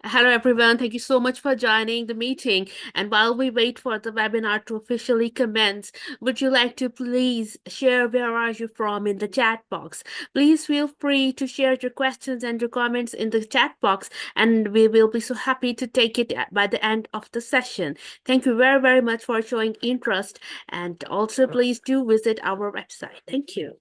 Hello, everyone. Thank you so much for joining the meeting. And while we wait for the webinar to officially commence, would you like to please share where are you from in the chat box? Please feel free to share your questions and your comments in the chat box, and we will be so happy to take it by the end of the session. Thank you very, very much for showing interest. And also, please do visit our website. Thank you.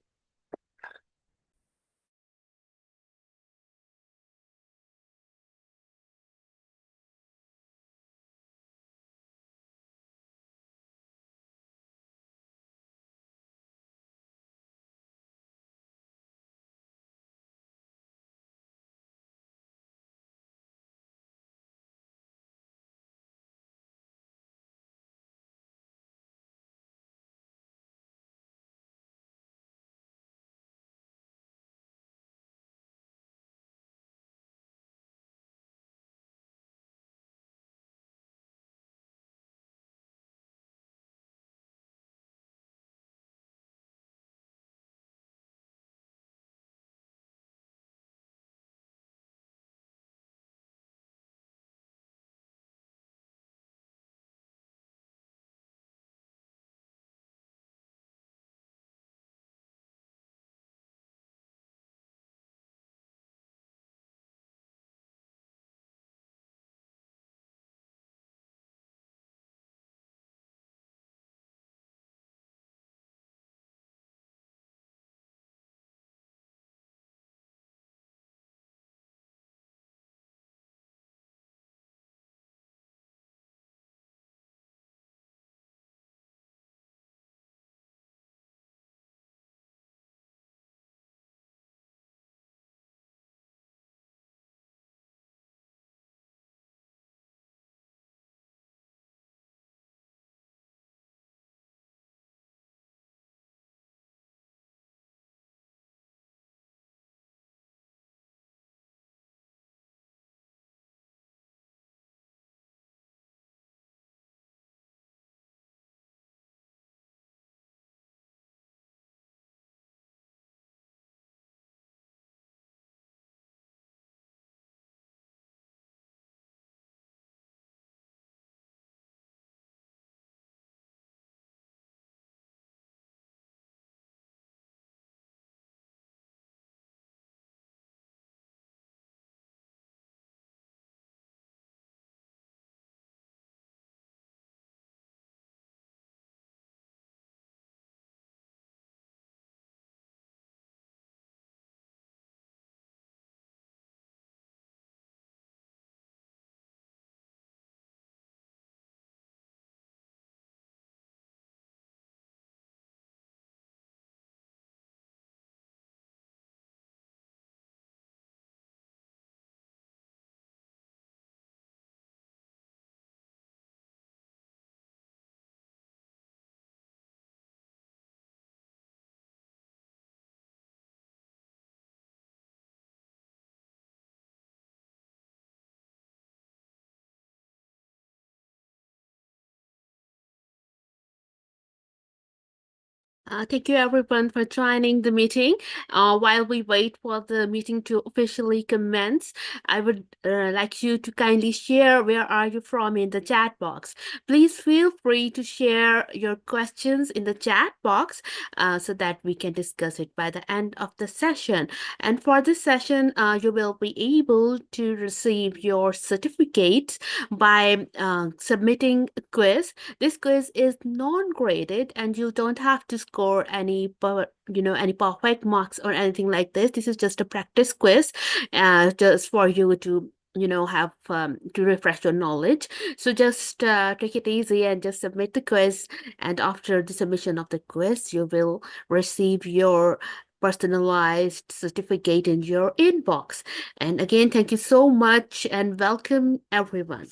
Thank you everyone for joining the meeting. While we wait for the meeting to officially commence, I would like you to kindly share where are you from in the chat box. Please feel free to share your questions in the chat box so that we can discuss it by the end of the session. And for this session, you will be able to receive your certificates by submitting a quiz. This quiz is non-graded and you don't have to score any perfect marks or anything like this. This is just a practice quiz, just for you to have to refresh your knowledge. So just take it easy and just submit the quiz. And after the submission of the quiz, you will receive your personalized certificate in your inbox. And again, thank you so much and welcome everyone.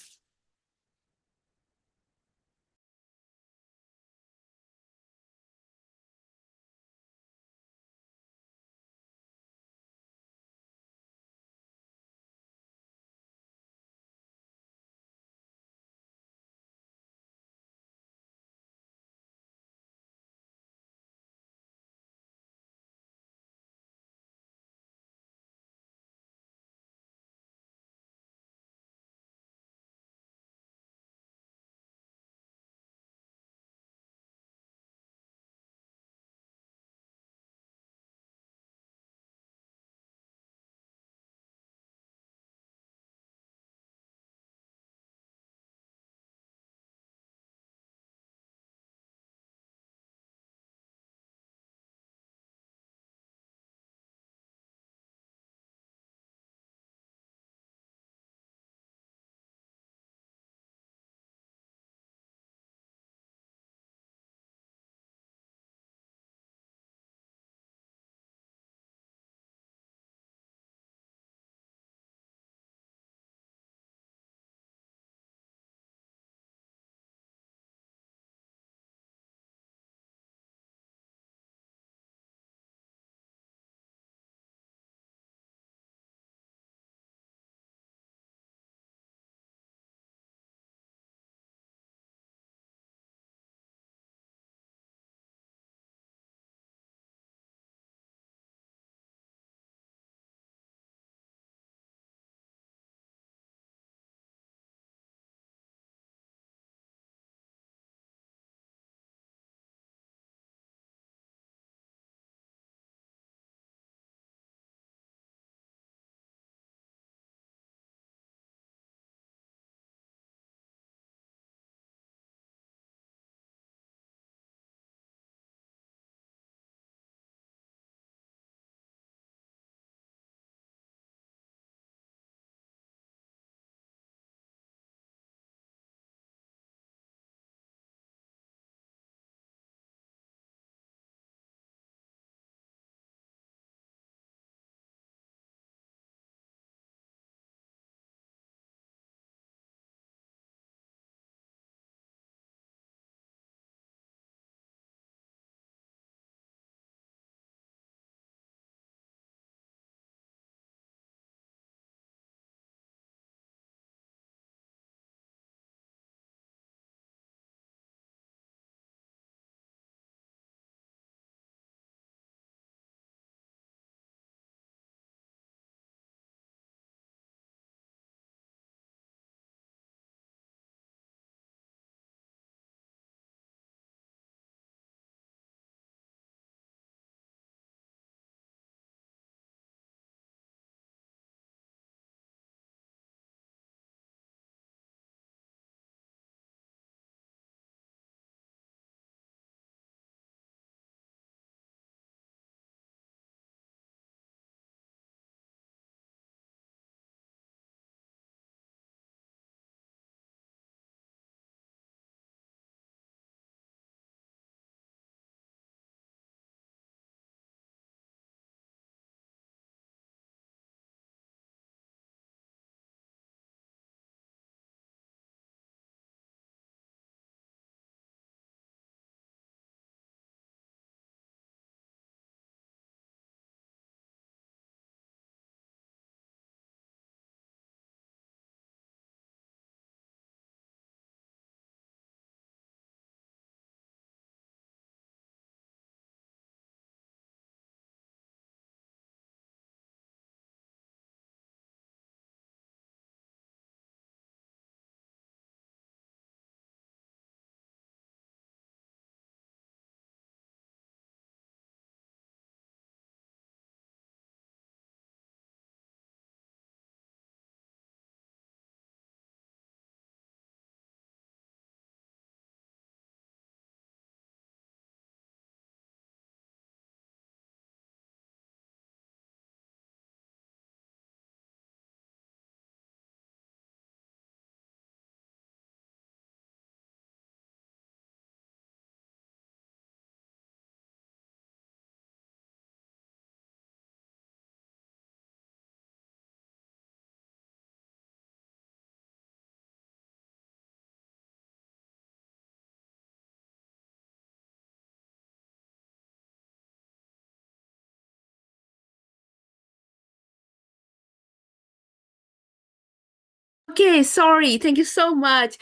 Okay, sorry. Thank you so much.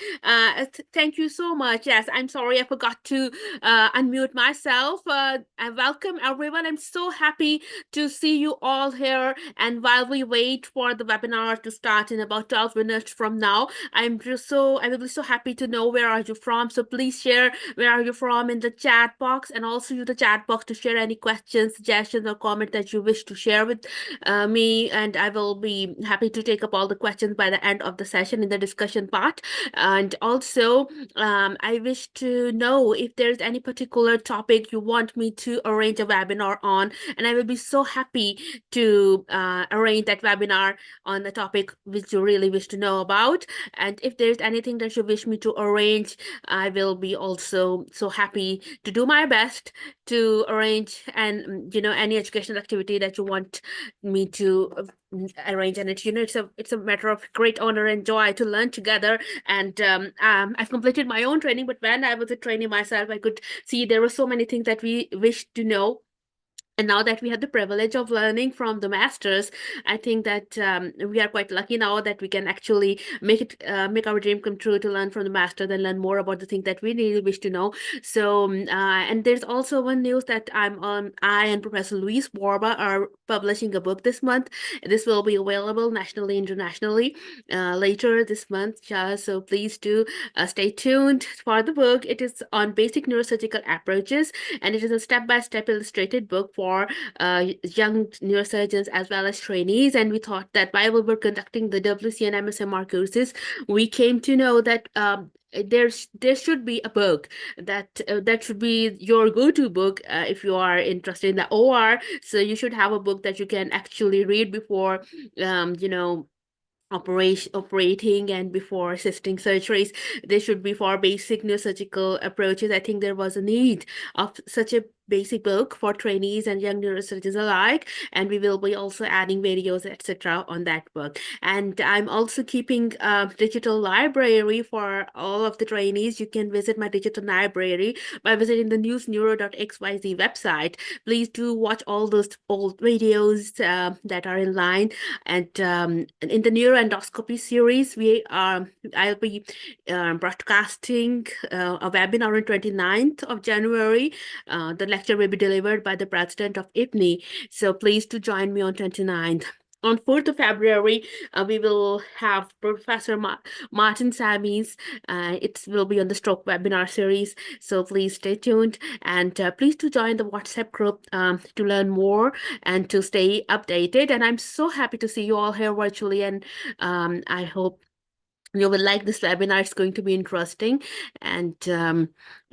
Thank you so much. Yes, I'm sorry I forgot to unmute myself. Welcome everyone. I'm so happy to see you all here. And while we wait for the webinar to start in about 12 minutes from now, I will be so happy to know where are you from. So please share where are you from in the chat box, and also use the chat box to share any questions, suggestions, or comment that you wish to share with me, and I will be happy to take up all the questions by the end of the session in the discussion part. And also, I wish to know if there's any particular topic you want me to arrange a webinar on, and I will be so happy to arrange that webinar on the topic which you really wish to know about. And if there's anything that you wish me to arrange, I will be also so happy to do my best to arrange, and any educational activity that you want me to arrange. And it's a matter of great honor and joy to learn together. And I've completed my own training, but when I was a trainee myself, I could see there were so many things that we wish to know. And now that we have the privilege of learning from the masters, I think that we are quite lucky now that we can actually make our dream come true to learn from the masters and learn more about the things that we really wish to know. So, and there's also one news that I and Professor Luis Borba are publishing a book this month. This will be available nationally, internationally, later this month. So please do stay tuned for the book. It is on basic neurosurgical approaches, and it is a step-by-step illustrated book for young neurosurgeons as well as trainees. And we thought that while we were conducting the WC and MSMR courses, we came to know that there should be a book that should be your go-to book if you are interested in the OR. So you should have a book that you can actually read before operating and before assisting surgeries. This should be for basic neurosurgical approaches. I think there was a need of such a basic book for trainees and young neurosurgeons alike, and we will be also adding videos, etc., on that book. And I'm also keeping a digital library for all of the trainees. You can visit my digital library by visiting the newsneuro.xyz website. Please do watch all those old videos that are in line. And in the neuroendoscopy series, I'll be broadcasting a webinar on 29th of January. The lecture will be delivered by the president of IPNI. So please do join me on 29th. On 4th of February, we will have Professor Martin Sammy's. It will be on the stroke webinar series. So please stay tuned, and please do join the WhatsApp group to learn more and to stay updated. And I'm so happy to see you all here virtually, and I hope you will like this webinar. It's going to be interesting. And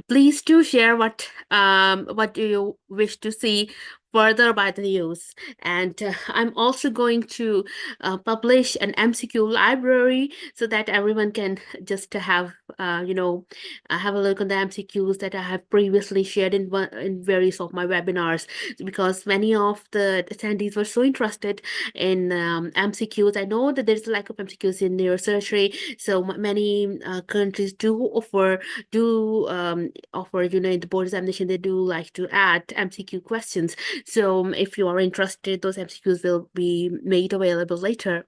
please do share what do you wish to see further by the news. And I'm also going to publish an MCQ library so that everyone can just have have a look on the MCQs that I have previously shared in various of my webinars, because many of the attendees were so interested in MCQs. I know that there's a lack of MCQs in neurosurgery, so many countries offer in the board examination they do like to add MCQ questions. So if you are interested, those MCQs will be made available later.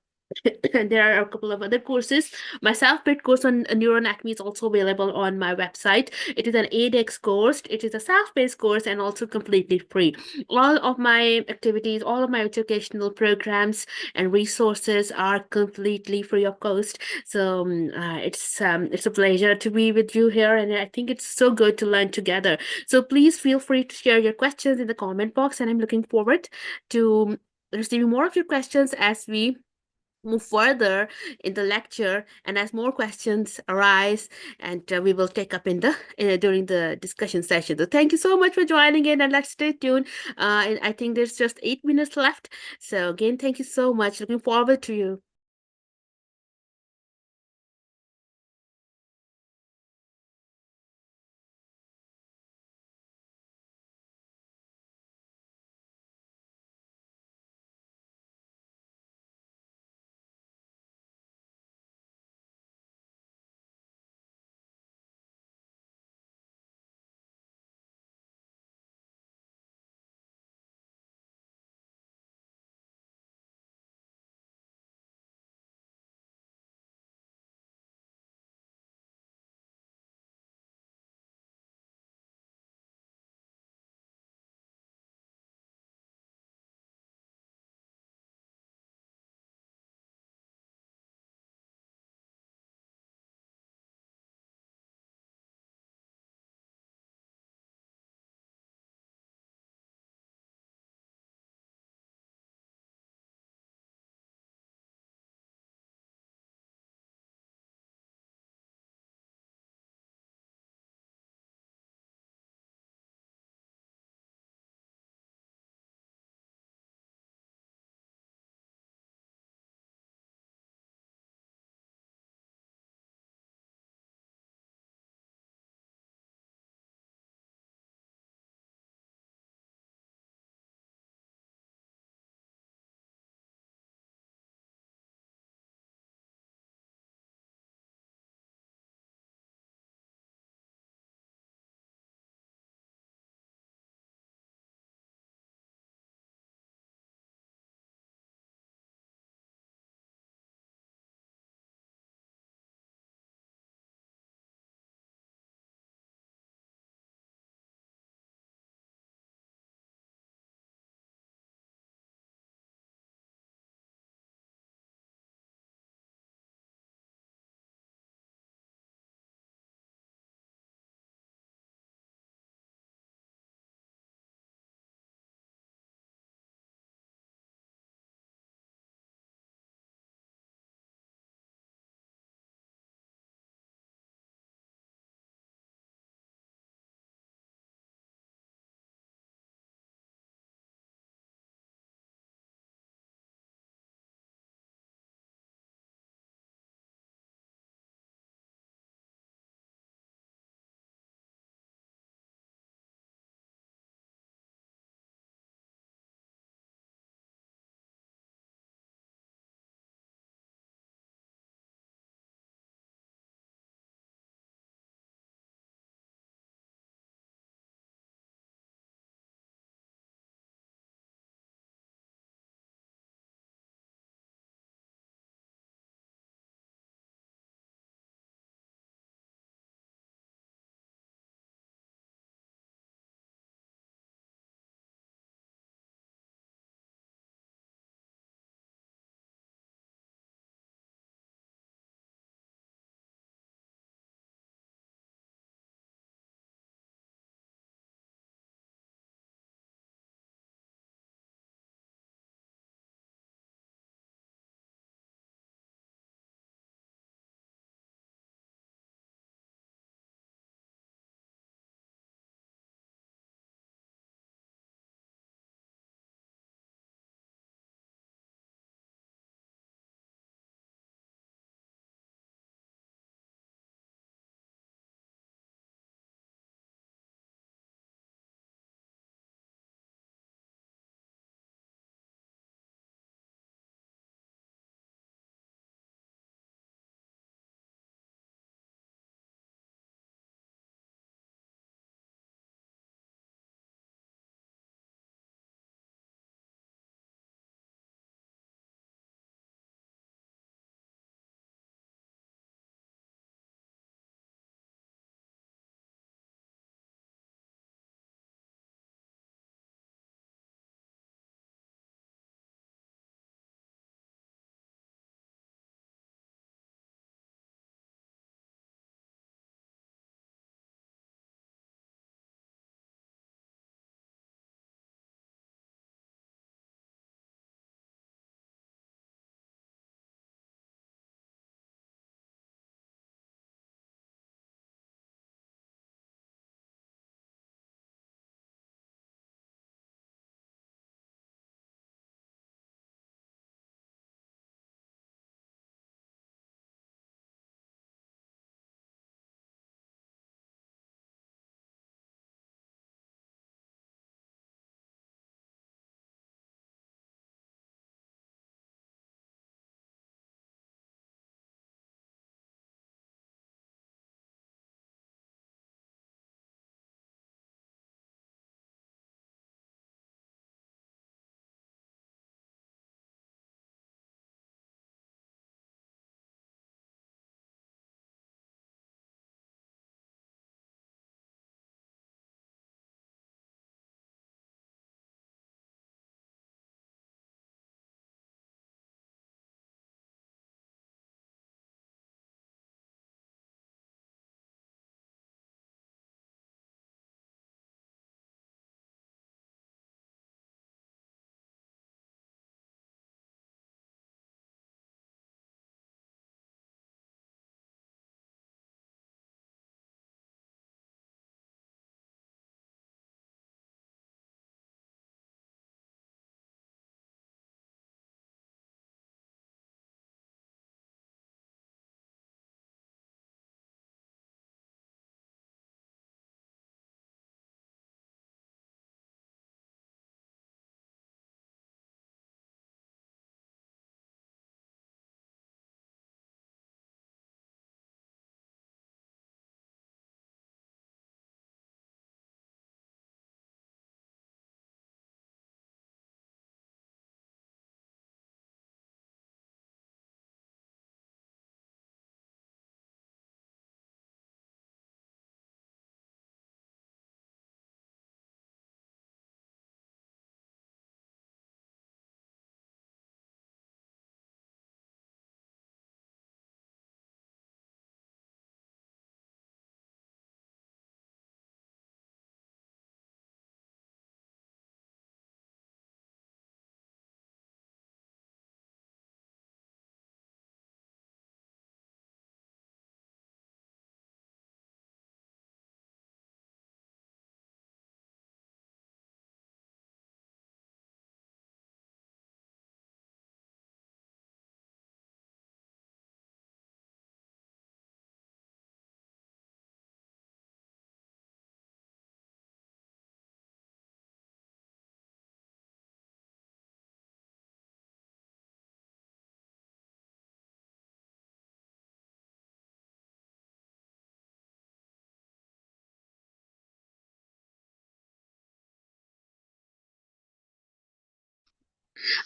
And there are a couple of other courses. My self-paced course on neuroanatomy is also available on my website. It is an ADEX course. It is a self-paced course and also completely free. All of my activities, all of my educational programs and resources are completely free of cost. So it's a pleasure to be with you here, and I think it's so good to learn together. So please feel free to share your questions in the comment box, and I'm looking forward to receiving more of your questions as we move further in the lecture, and as more questions arise, and we will take up in the during the discussion session. So thank you so much for joining in, and let's stay tuned. And I think there's just 8 minutes left. So again, thank you so much. Looking forward to you.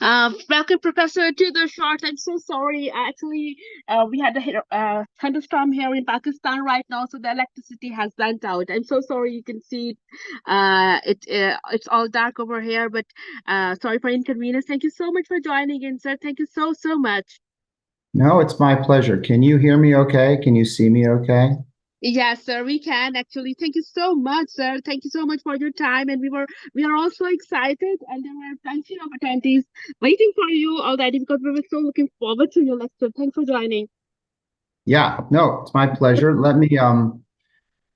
Welcome, Professor, to the Schwartz. I'm so sorry. Actually, we had a thunderstorm here in Pakistan right now, so the electricity has went out. I'm so sorry. You can see it. It's all dark over here, but sorry for inconvenience. Thank you so much for joining in, sir. Thank you so much. No, it's my pleasure. Can you hear me okay? Can you see me okay? Yes, sir, we can actually. Thank you so much, sir. Thank you so much for your time. And we are also excited, and there were plenty of attendees waiting for you already because we were so looking forward to your lecture. Thanks for joining. Yeah, no, it's my pleasure. Let me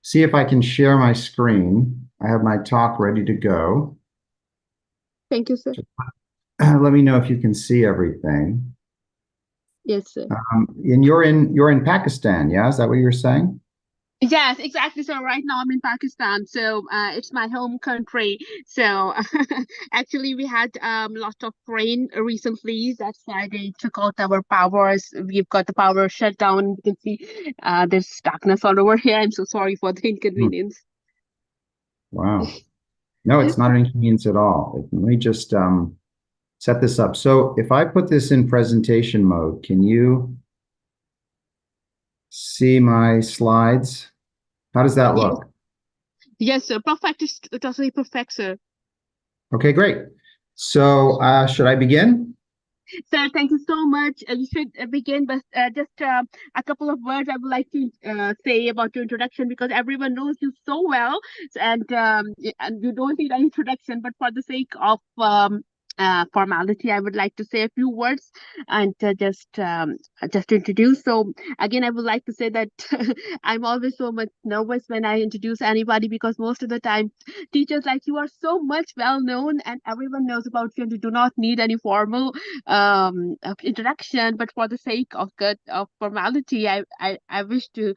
see if I can share my screen. I have my talk ready to go. Thank you, sir. Let me know if you can see everything. Yes, sir. And you're in Pakistan, yeah? Is that what you're saying? Yes, exactly. So right now I'm in Pakistan, so it's my home country. So actually, we had lot of rain recently. That's why they took out our powers. We've got the power shut down. You can see there's darkness all over here. I'm so sorry for the Hmm. inconvenience. Wow. No, it's not an inconvenience at all. Let me just set this up. So if I put this in presentation mode, can you see my slides? How does that Yes, look? yes, sir. Perfect. It's totally perfect, sir. Okay, great. So should I begin? Sir, thank you so much. You should begin, but just a couple of words I would like to say about your introduction because everyone knows you so well, and you don't need an introduction. But for the sake of formality, I would like to say a few words and just to introduce. So again, I would like to say that I'm always so much nervous when I introduce anybody because most of the time teachers like you are so much well known and everyone knows about you and you do not need any formal of introduction, but for the sake of good of formality, I wish to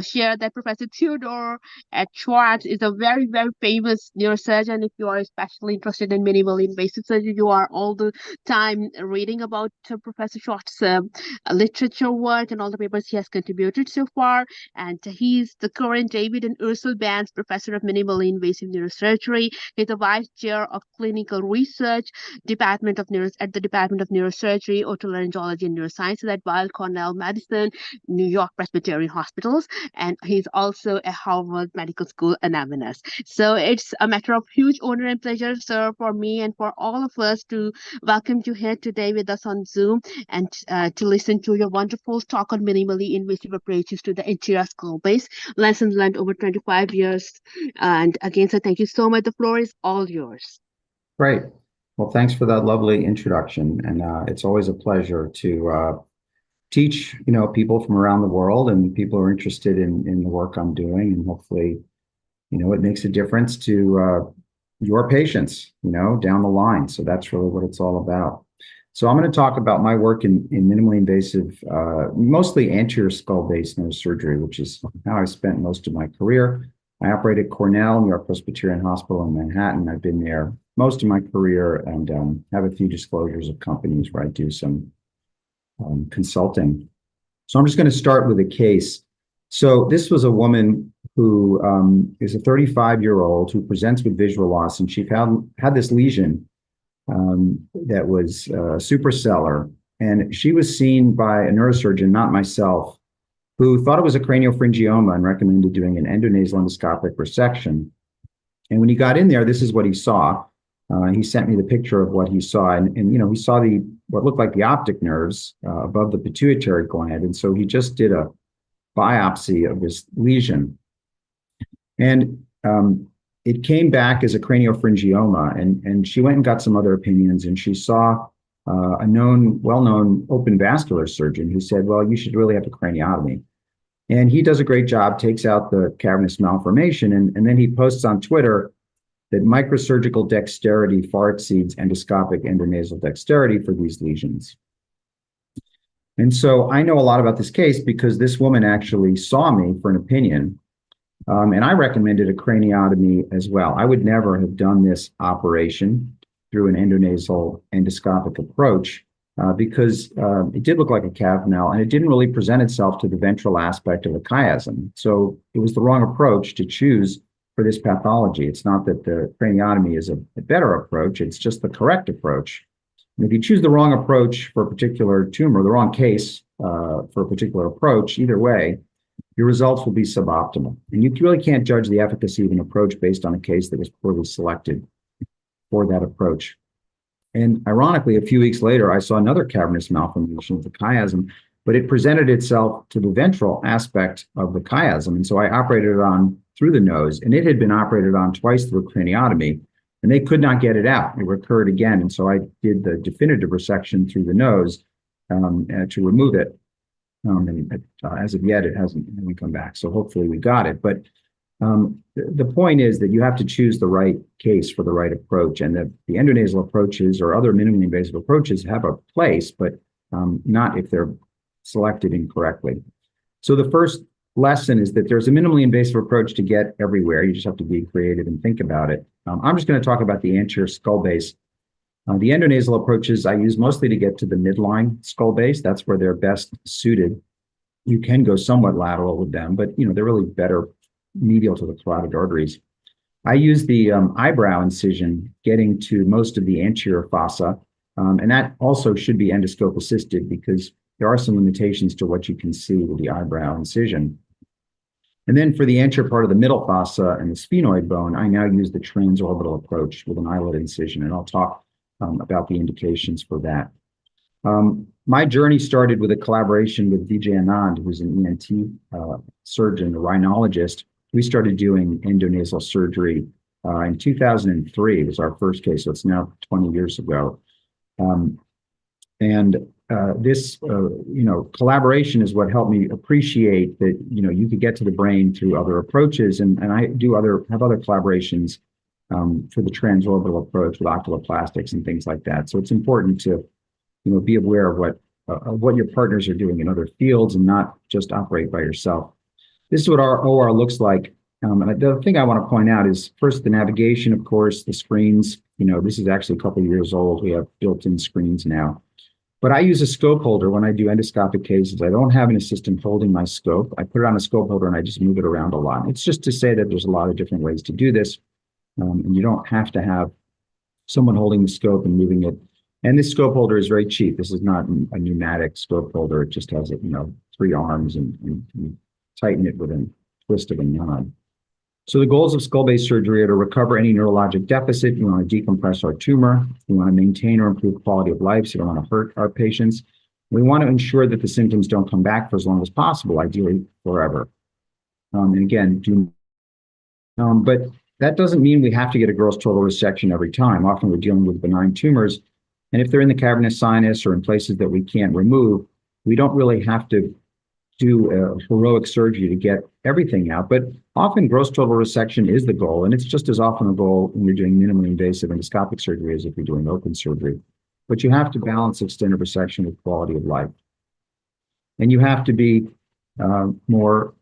share that Professor Theodore at Schwartz is a very famous neurosurgeon. If you are especially interested in minimally invasive surgery, you are all the time reading about Professor Schwartz's literature work and all the papers he has contributed so far. And he's the current David and Ursula Bands Professor of Minimally Invasive Neurosurgery. He's the Vice Chair of Clinical Research at the Department of Neurosurgery, Otolaryngology, and Neurosciences at Weill Cornell Medicine, New York Presbyterian Hospitals, and he's also a Harvard Medical School alumnus. So it's a matter of huge honor and pleasure, sir, for me and for all of us to welcome you here today with us on Zoom and to listen to your wonderful talk on minimally invasive approaches to the anterior skull base, lessons learned over 25 years. And again, sir, thank you so much. The floor is all yours. Great. Well, thanks for that lovely introduction. And it's always a pleasure to teach, people from around the world and people who are interested in the work I'm doing. And hopefully, it makes a difference to your patients, down the line. So that's really what it's all about. So I'm going to talk about my work in minimally invasive, mostly anterior skull-based neurosurgery, which is how I spent most of my career. I operate at Cornell, New York Presbyterian Hospital in Manhattan. I've been there most of my career and have a few disclosures of companies where I do some consulting. So I'm just going to start with a case. So this was a woman who is a 35-year-old who presents with visual loss, and she had this lesion that was suprasellar, and she was seen by a neurosurgeon, not myself, who thought it was a craniopharyngioma and recommended doing an endonasal endoscopic resection. And when he got in there, this is what he saw. He sent me the picture of what he saw, and he saw what looked like the optic nerves above the pituitary gland, and so he just did a biopsy of this lesion, and it came back as a craniopharyngioma, and she went and got some other opinions, and she saw a well-known open vascular surgeon who said, well, you should really have a craniotomy. And he does a great job, takes out the cavernous malformation, and then he posts on Twitter that microsurgical dexterity far exceeds endoscopic endonasal dexterity for these lesions. And so I know a lot about this case because this woman actually saw me for an opinion, and I recommended a craniotomy as well. I would never have done this operation through an endonasal endoscopic approach because it did look like a cavanel, and it didn't really present itself to the ventral aspect of the chiasm. So it was the wrong approach to choose for this pathology. It's not that the craniotomy is a better approach, it's just the correct approach. And if you choose the wrong approach for a particular tumor, the wrong case for a particular approach, either way, your results will be suboptimal. And you really can't judge the efficacy of an approach based on a case that was poorly selected for that approach. And ironically, a few weeks later, I saw another cavernous malformation of the chiasm, but it presented itself to the ventral aspect of the chiasm. And so I operated it on through the nose, and it had been operated on twice through craniotomy, and they could not get it out. It recurred again. And so I did the definitive resection through the nose to remove it. And as of yet, it hasn't come back. So hopefully we got it. But the point is that you have to choose the right case for the right approach, and that the endonasal approaches or other minimally invasive approaches have a place, but not if they're selected incorrectly. So the first lesson is that there's a minimally invasive approach to get everywhere. You just have to be creative and think about it. I'm just going to talk about the anterior skull base. The endonasal approaches I use mostly to get to the midline skull base. That's where they're best suited. You can go somewhat lateral with them, but they're really better medial to the carotid arteries. I use the eyebrow incision getting to most of the anterior fossa, and that also should be endoscope assisted because there are some limitations to what you can see with the eyebrow incision. And then for the anterior part of the middle fossa and the sphenoid bone, I now use the transorbital approach with an eyelid incision, and I'll talk about the indications for that. My journey started with a collaboration with Vijay Anand, who's an ENT surgeon, a rhinologist. We started doing endonasal surgery in 2003. It was our first case, so it's now 20 years ago. This collaboration is what helped me appreciate that, you could get to the brain through other approaches. And I have other collaborations for the transorbital approach with oculoplastics and things like that. So it's important to, be aware of what your partners are doing in other fields and not just operate by yourself. This is what our OR looks like. And the thing I want to point out is first the navigation, of course, the screens. This is actually a couple of years old. We have built-in screens now. But I use a scope holder when I do endoscopic cases. I don't have an assistant holding my scope. I put it on a scope holder and I just move it around a lot. It's just to say that there's a lot of different ways to do this. And you don't have to have someone holding the scope and moving it. And this scope holder is very cheap. This is not a pneumatic scope holder. It just has, 3 arms and you tighten it with a twist of a nod. So the goals of skull-base surgery are to recover any neurologic deficit. We want to decompress our tumor. We want to maintain or improve quality of life, so we don't want to hurt our patients. We want to ensure that the symptoms don't come back for as long as possible, ideally forever. And again, but that doesn't mean we have to get a gross total resection every time. Often we're dealing with benign tumors, and if they're in the cavernous sinus or in places that we can't remove, we don't really have to do a heroic surgery to get everything out. But often gross total resection is the goal, and it's just as often a goal when you're doing minimally invasive endoscopic surgery as if you're doing open surgery. But you have to balance extended resection with quality of life. And you have to be more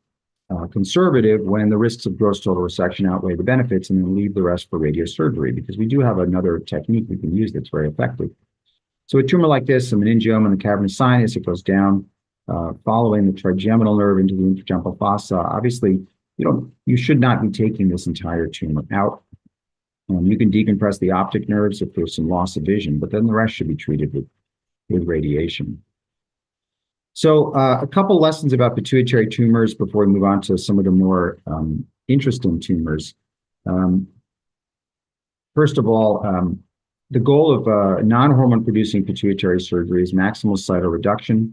conservative when the risks of gross total resection outweigh the benefits, and then leave the rest for radiosurgery, because we do have another technique we can use that's very effective. So a tumor like this, a meningioma in the cavernous sinus, it goes down following the trigeminal nerve into the infratemporal fossa. Obviously, you should not be taking this entire tumor out. You can decompress the optic nerves if there's some loss of vision, but then the rest should be treated with radiation. So a couple lessons about pituitary tumors before we move on to some of the more interesting tumors. First of all, the goal of non-hormone producing pituitary surgery is maximal cytoreduction,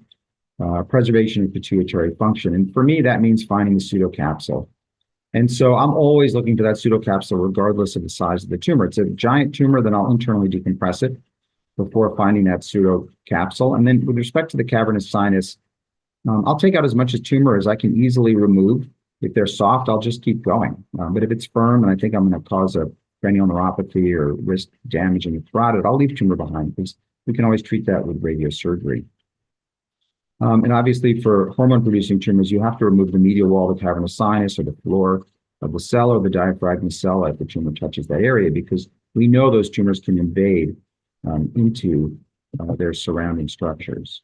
preservation of pituitary function. And for me, that means finding the pseudocapsule. And so I'm always looking for that pseudocapsule regardless of the size of the tumor. It's a giant tumor, then I'll internally decompress it before finding that pseudocapsule. And then with respect to the cavernous sinus, I'll take out as much as tumor as I can easily remove. If they're soft, I'll just keep going. But if it's firm and I think I'm going to cause a cranial neuropathy or risk damaging the carotid, I'll leave tumor behind, because we can always treat that with radiosurgery. And obviously for hormone-producing tumors, you have to remove the medial wall of the cavernous sinus or the floor of the cell or the diaphragma cell if the tumor touches that area, because we know those tumors can invade into their surrounding structures.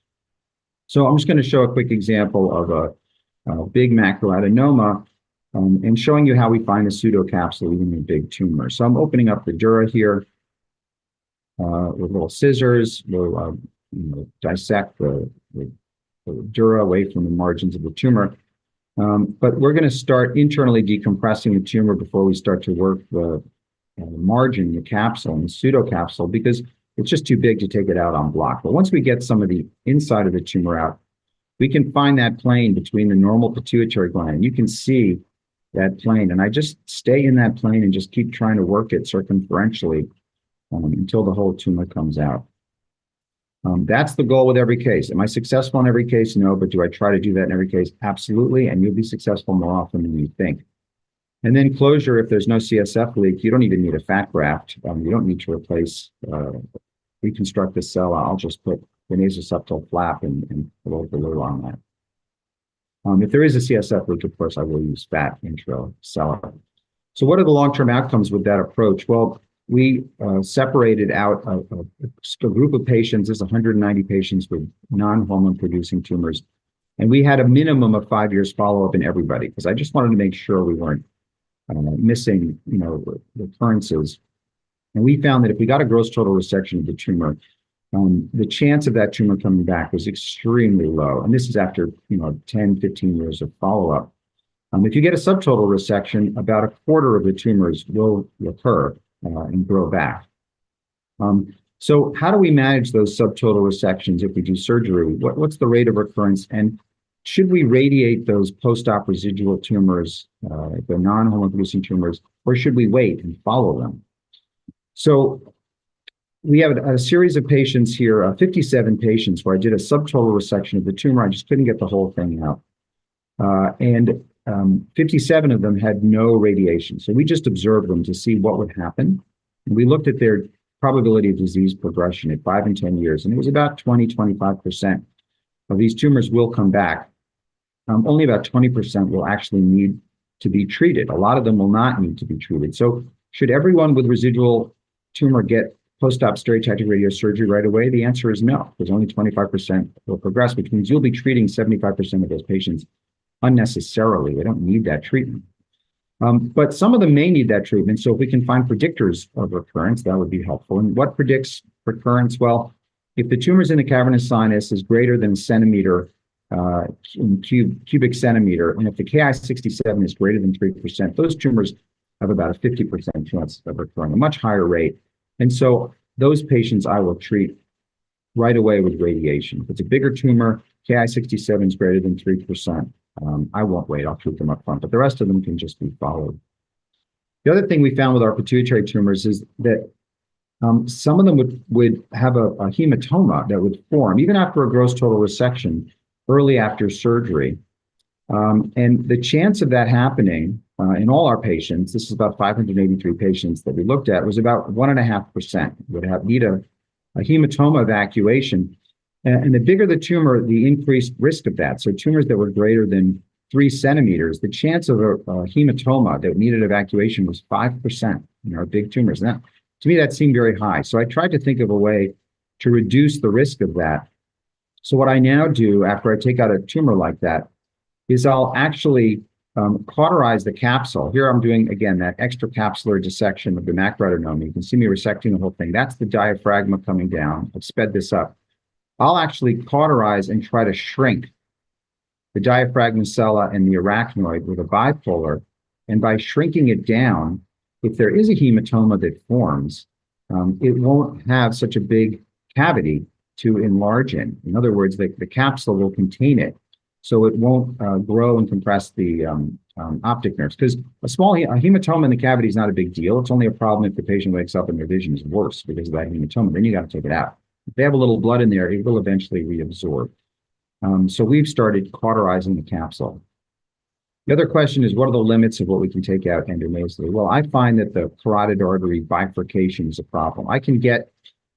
So I'm just going to show a quick example of a big macroadenoma and showing you how we find a pseudocapsule even in a big tumor. So I'm opening up the dura here. with little scissors. We'll dissect the dura away from the margins of the tumor. But we're going to start internally decompressing the tumor before we start to work the margin, the capsule, and the pseudocapsule, because it's just too big to take it out on block. But once we get some of the inside of the tumor out, we can find that plane between the normal pituitary gland. You can see that plane, and I just stay in that plane and just keep trying to work it circumferentially until the whole tumor comes out. That's the goal with every case. Am I successful in every case? No, but do I try to do that in every case? Absolutely, and you'll be successful more often than you think. And then closure, if there's no CSF leak, you don't even need a fat graft. You don't need to reconstruct the cell. I'll just put the nasoseptal flap and put a balloon on that. If there is a CSF leak, of course, I will use fat intracellular. So what are the long-term outcomes with that approach? Well, we separated out a group of patients. There's 190 patients with non-hormone producing tumors. And we had a minimum of 5 years follow-up in everybody, because I just wanted to make sure we weren't missing, recurrences. And we found that if we got a gross total resection of the tumor, the chance of that tumor coming back was extremely low. And this is after 10, 15 years of follow-up. If you get a subtotal resection, about a quarter of the tumors will recur and grow back. So how do we manage those subtotal resections if we do surgery? What's the rate of recurrence? And should we radiate those post-op residual tumors, the non-hormone producing tumors, or should we wait and follow them? So we have a series of patients here, 57 patients, where I did a subtotal resection of the tumor. I just couldn't get the whole thing out. And 57 of them had no radiation. So we just observed them to see what would happen. And we looked at their probability of disease progression at 5 and 10 years. And it was about 20, 25% of these tumors will come back. Only about 20% will actually need to be treated. A lot of them will not need to be treated. So should everyone with residual tumor get post-op stereotactic radiosurgery right away? The answer is no, because only 25% will progress, which means you'll be treating 75% of those patients unnecessarily. They don't need that treatment. But some of them may need that treatment. So if we can find predictors of recurrence, that would be helpful. And what predicts recurrence? Well, if the tumors in the cavernous sinus is greater than a centimeter, cubic centimeter, and if the Ki-67 is greater than 3%, those tumors have about a 50% chance of recurring, a much higher rate. And so those patients I will treat right away with radiation. If it's a bigger tumor, Ki-67 is greater than 3%, I won't wait. I'll treat them up front, but the rest of them can just be followed. The other thing we found with our pituitary tumors is that some of them would have a hematoma that would form even after a gross total resection, early after surgery. And the chance of that happening in all our patients, this is about 583 patients that we looked at, was about 1.5%. Would need a hematoma evacuation. And the bigger the tumor, the increased risk of that. So tumors that were greater than 3 centimeters, the chance of a hematoma that needed evacuation was 5%, big tumors. And that, to me, that seemed very high. So I tried to think of a way to reduce the risk of that. So what I now do after I take out a tumor like that is I'll actually cauterize the capsule. Here I'm doing, again, that extracapsular dissection of the macroadenoma. You can see me resecting the whole thing. That's the diaphragma coming down. I've sped this up. I'll actually cauterize and try to shrink the diaphragmacella and the arachnoid with a bipolar. And by shrinking it down, if there is a hematoma that forms, it won't have such a big cavity to enlarge in. In other words, the capsule will contain it, so it won't grow and compress the optic nerves. Because a hematoma in the cavity is not a big deal. It's only a problem if the patient wakes up and their vision is worse because of that hematoma. Then you got to take it out. If they have a little blood in there, it will eventually reabsorb. So we've started cauterizing the capsule. The other question is, what are the limits of what we can take out endonasally? Well, I find that the carotid artery bifurcation is a problem. I can get,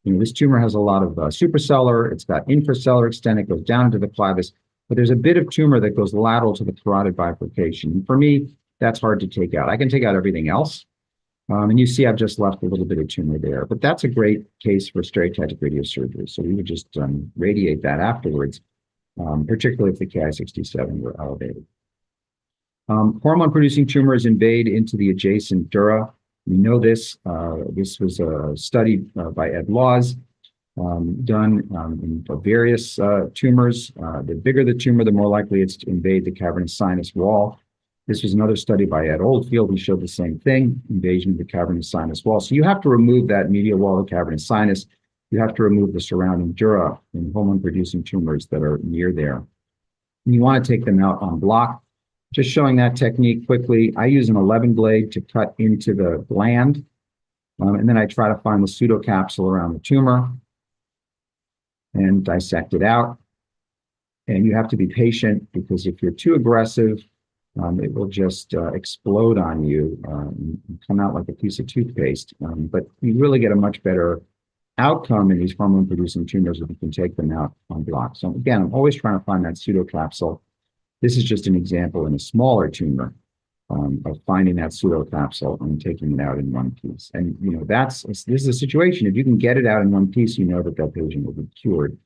this tumor has a lot of supracellular, it's got infracellular extent, it goes down into the clavus, but there's a bit of tumor that goes lateral to the carotid bifurcation. And for me, that's hard to take out. I can take out everything else. And you see I've just left a little bit of tumor there, but that's a great case for stereotactic radiosurgery. So we would just radiate that afterwards, particularly if the Ki-67 were elevated. Hormone-producing tumors invade into the adjacent dura. We know this. This was a study by Ed Laws done in various tumors. The bigger the tumor, the more likely it's to invade the cavernous sinus wall. This was another study by Ed Oldfield. He showed the same thing, invasion of the cavernous sinus wall. So you have to remove that medial wall of the cavernous sinus. You have to remove the surrounding dura and hormone-producing tumors that are near there. And you want to take them out en bloc. Just showing that technique quickly. I use an 11 blade to cut into the gland, and then I try to find the pseudocapsule around the tumor and dissect it out. And you have to be patient, because if you're too aggressive, it will just explode on you and come out like a piece of toothpaste. But you really get a much better outcome in these hormone-producing tumors if you can take them out en bloc. So again, I'm always trying to find that pseudocapsule. This is just an example in a smaller tumor of finding that pseudocapsule and taking it out in one piece. And this is a situation. If you can get it out in one piece, you know that that patient will be cured,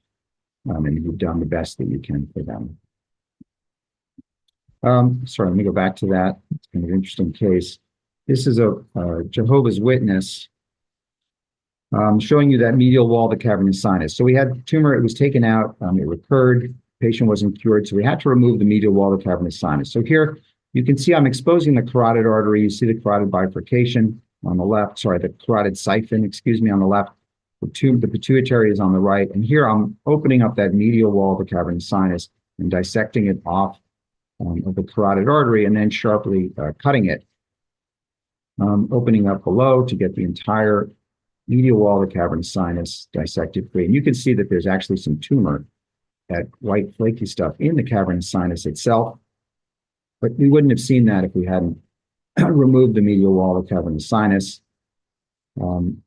and you've done the best that you can for them. Sorry, let me go back to that. It's kind of an interesting case. This is a Jehovah's Witness showing you that medial wall of the cavernous sinus. So we had tumor, it was taken out, it recurred, patient wasn't cured, so we had to remove the medial wall of the cavernous sinus. So here you can see I'm exposing the carotid artery. You see the carotid bifurcation on the left, sorry, the carotid siphon, excuse me, on the left. The pituitary is on the right. And here I'm opening up that medial wall of the cavernous sinus and dissecting it off of the carotid artery, and then sharply cutting it, opening up below to get the entire medial wall of the cavernous sinus dissected free. And you can see that there's actually some tumor, that white flaky stuff in the cavernous sinus itself. But we wouldn't have seen that if we hadn't removed the medial wall of the cavernous sinus. And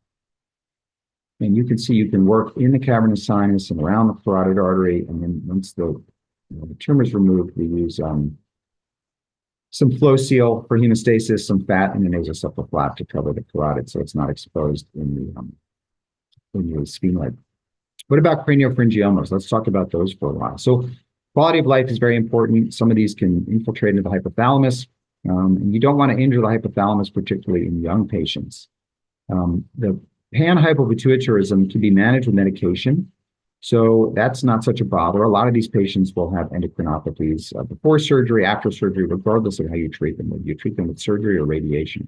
you can see you can work in the cavernous sinus and around the carotid artery. And then once the tumor is removed, we use some flow seal for hemostasis, some fat, and a nasal flap to cover the carotid so it's not exposed in the sphenoid. What about craniopharyngiomas? Let's talk about those for a while. So quality of life is very important. Some of these can infiltrate into the hypothalamus, and you don't want to injure the hypothalamus, particularly in young patients. The panhypopituitarism can be managed with medication, so that's not such a bother. A lot of these patients will have endocrinopathies before surgery, after surgery, regardless of how you treat them, whether you treat them with surgery or radiation.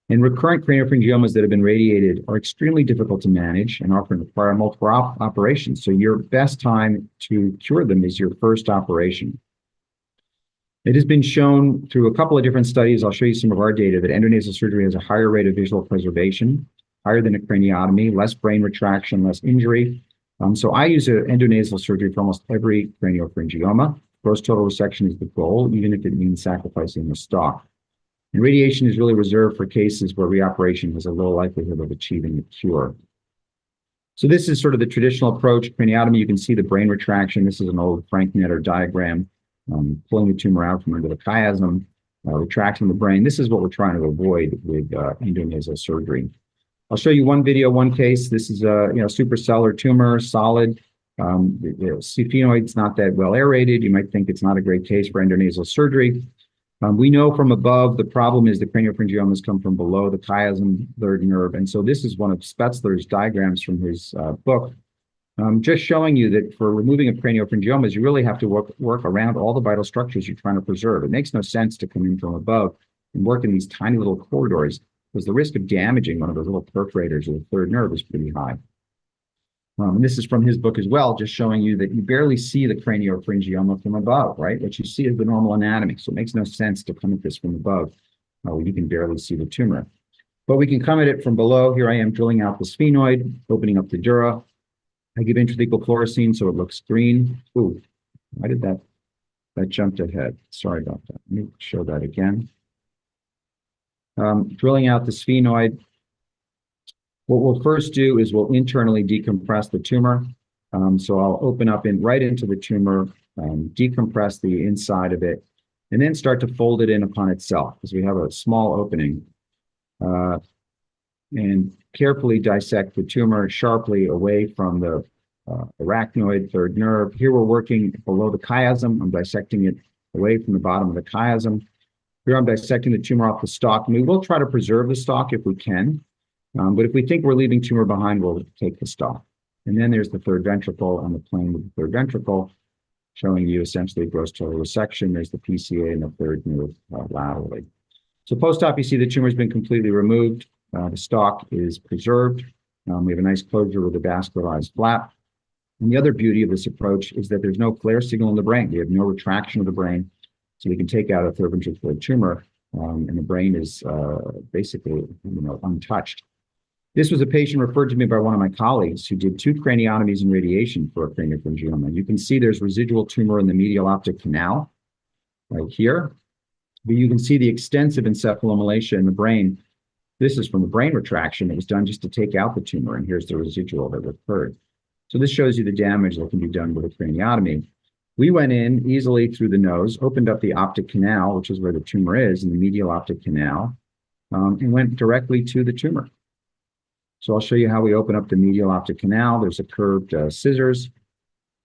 And recurrent craniopharyngiomas that have been radiated are extremely difficult to manage and often require multiple operations. So your best time to cure them is your first operation. It has been shown through a couple of different studies, I'll show you some of our data, that endonasal surgery has a higher rate of visual preservation, higher than a craniotomy, less brain retraction, less injury. So I use an endonasal surgery for almost every craniopharyngioma. Gross total resection is the goal, even if it means sacrificing the stalk. And radiation is really reserved for cases where reoperation has a low likelihood of achieving a cure. So this is sort of the traditional approach. Craniotomy, you can see the brain retraction. This is an old Frank Netter diagram, pulling the tumor out from under the chiasm, retracting the brain. This is what we're trying to avoid with endonasal surgery. I'll show you one video, one case. This is a suprasellar tumor, solid. The sphenoid's not that well aerated. You might think it's not a great case for endonasal surgery. We know from above the problem is the craniopharyngiomas come from below the chiasm, third nerve. And so this is one of Spetzler's diagrams from his book, just showing you that for removing of craniopharyngiomas, you really have to work around all the vital structures you're trying to preserve. It makes no sense to come in from above and work in these tiny little corridors, because the risk of damaging one of those little perforators of the third nerve is pretty high. And this is from his book as well, just showing you that you barely see the craniopharyngioma from above, right? What you see is the normal anatomy. So it makes no sense to come at this from above, where you can barely see the tumor. But we can come at it from below. Here I am drilling out the sphenoid, opening up the dura. I give intrathecal fluorescein so it looks green. Ooh, why did that jumped ahead? Sorry about that. Let me show that again. Drilling out the sphenoid. What we'll first do is we'll internally decompress the tumor. So I'll open up right into the tumor, decompress the inside of it, and then start to fold it in upon itself, because we have a small opening, and carefully dissect the tumor sharply away from the arachnoid, third nerve. Here we're working below the chiasm. I'm dissecting it away from the bottom of the chiasm. Here I'm dissecting the tumor off the stalk, and we will try to preserve the stalk if we can. But if we think we're leaving tumor behind, we'll take the stalk. And then there's the third ventricle on the plane of the third ventricle, showing you essentially gross total resection. There's the PCA and the third nerve laterally. So post-op, you see the tumor's been completely removed. The stalk is preserved. We have a nice closure with a vascularized flap. And the other beauty of this approach is that there's no flare signal in the brain. We have no retraction of the brain. So we can take out a third ventricular tumor, and the brain is basically, untouched. This was a patient referred to me by one of my colleagues who did 2 craniotomies and radiation for a craniopharyngioma. You can see there's residual tumor in the medial optic canal right here, but you can see the extensive encephalomalacia in the brain. This is from the brain retraction that was done just to take out the tumor, and here's the residual that occurred. So this shows you the damage that can be done with a craniotomy. We went in easily through the nose, opened up the optic canal, which is where the tumor is, in the medial optic canal, and went directly to the tumor. So I'll show you how we open up the medial optic canal. There's a curved scissors,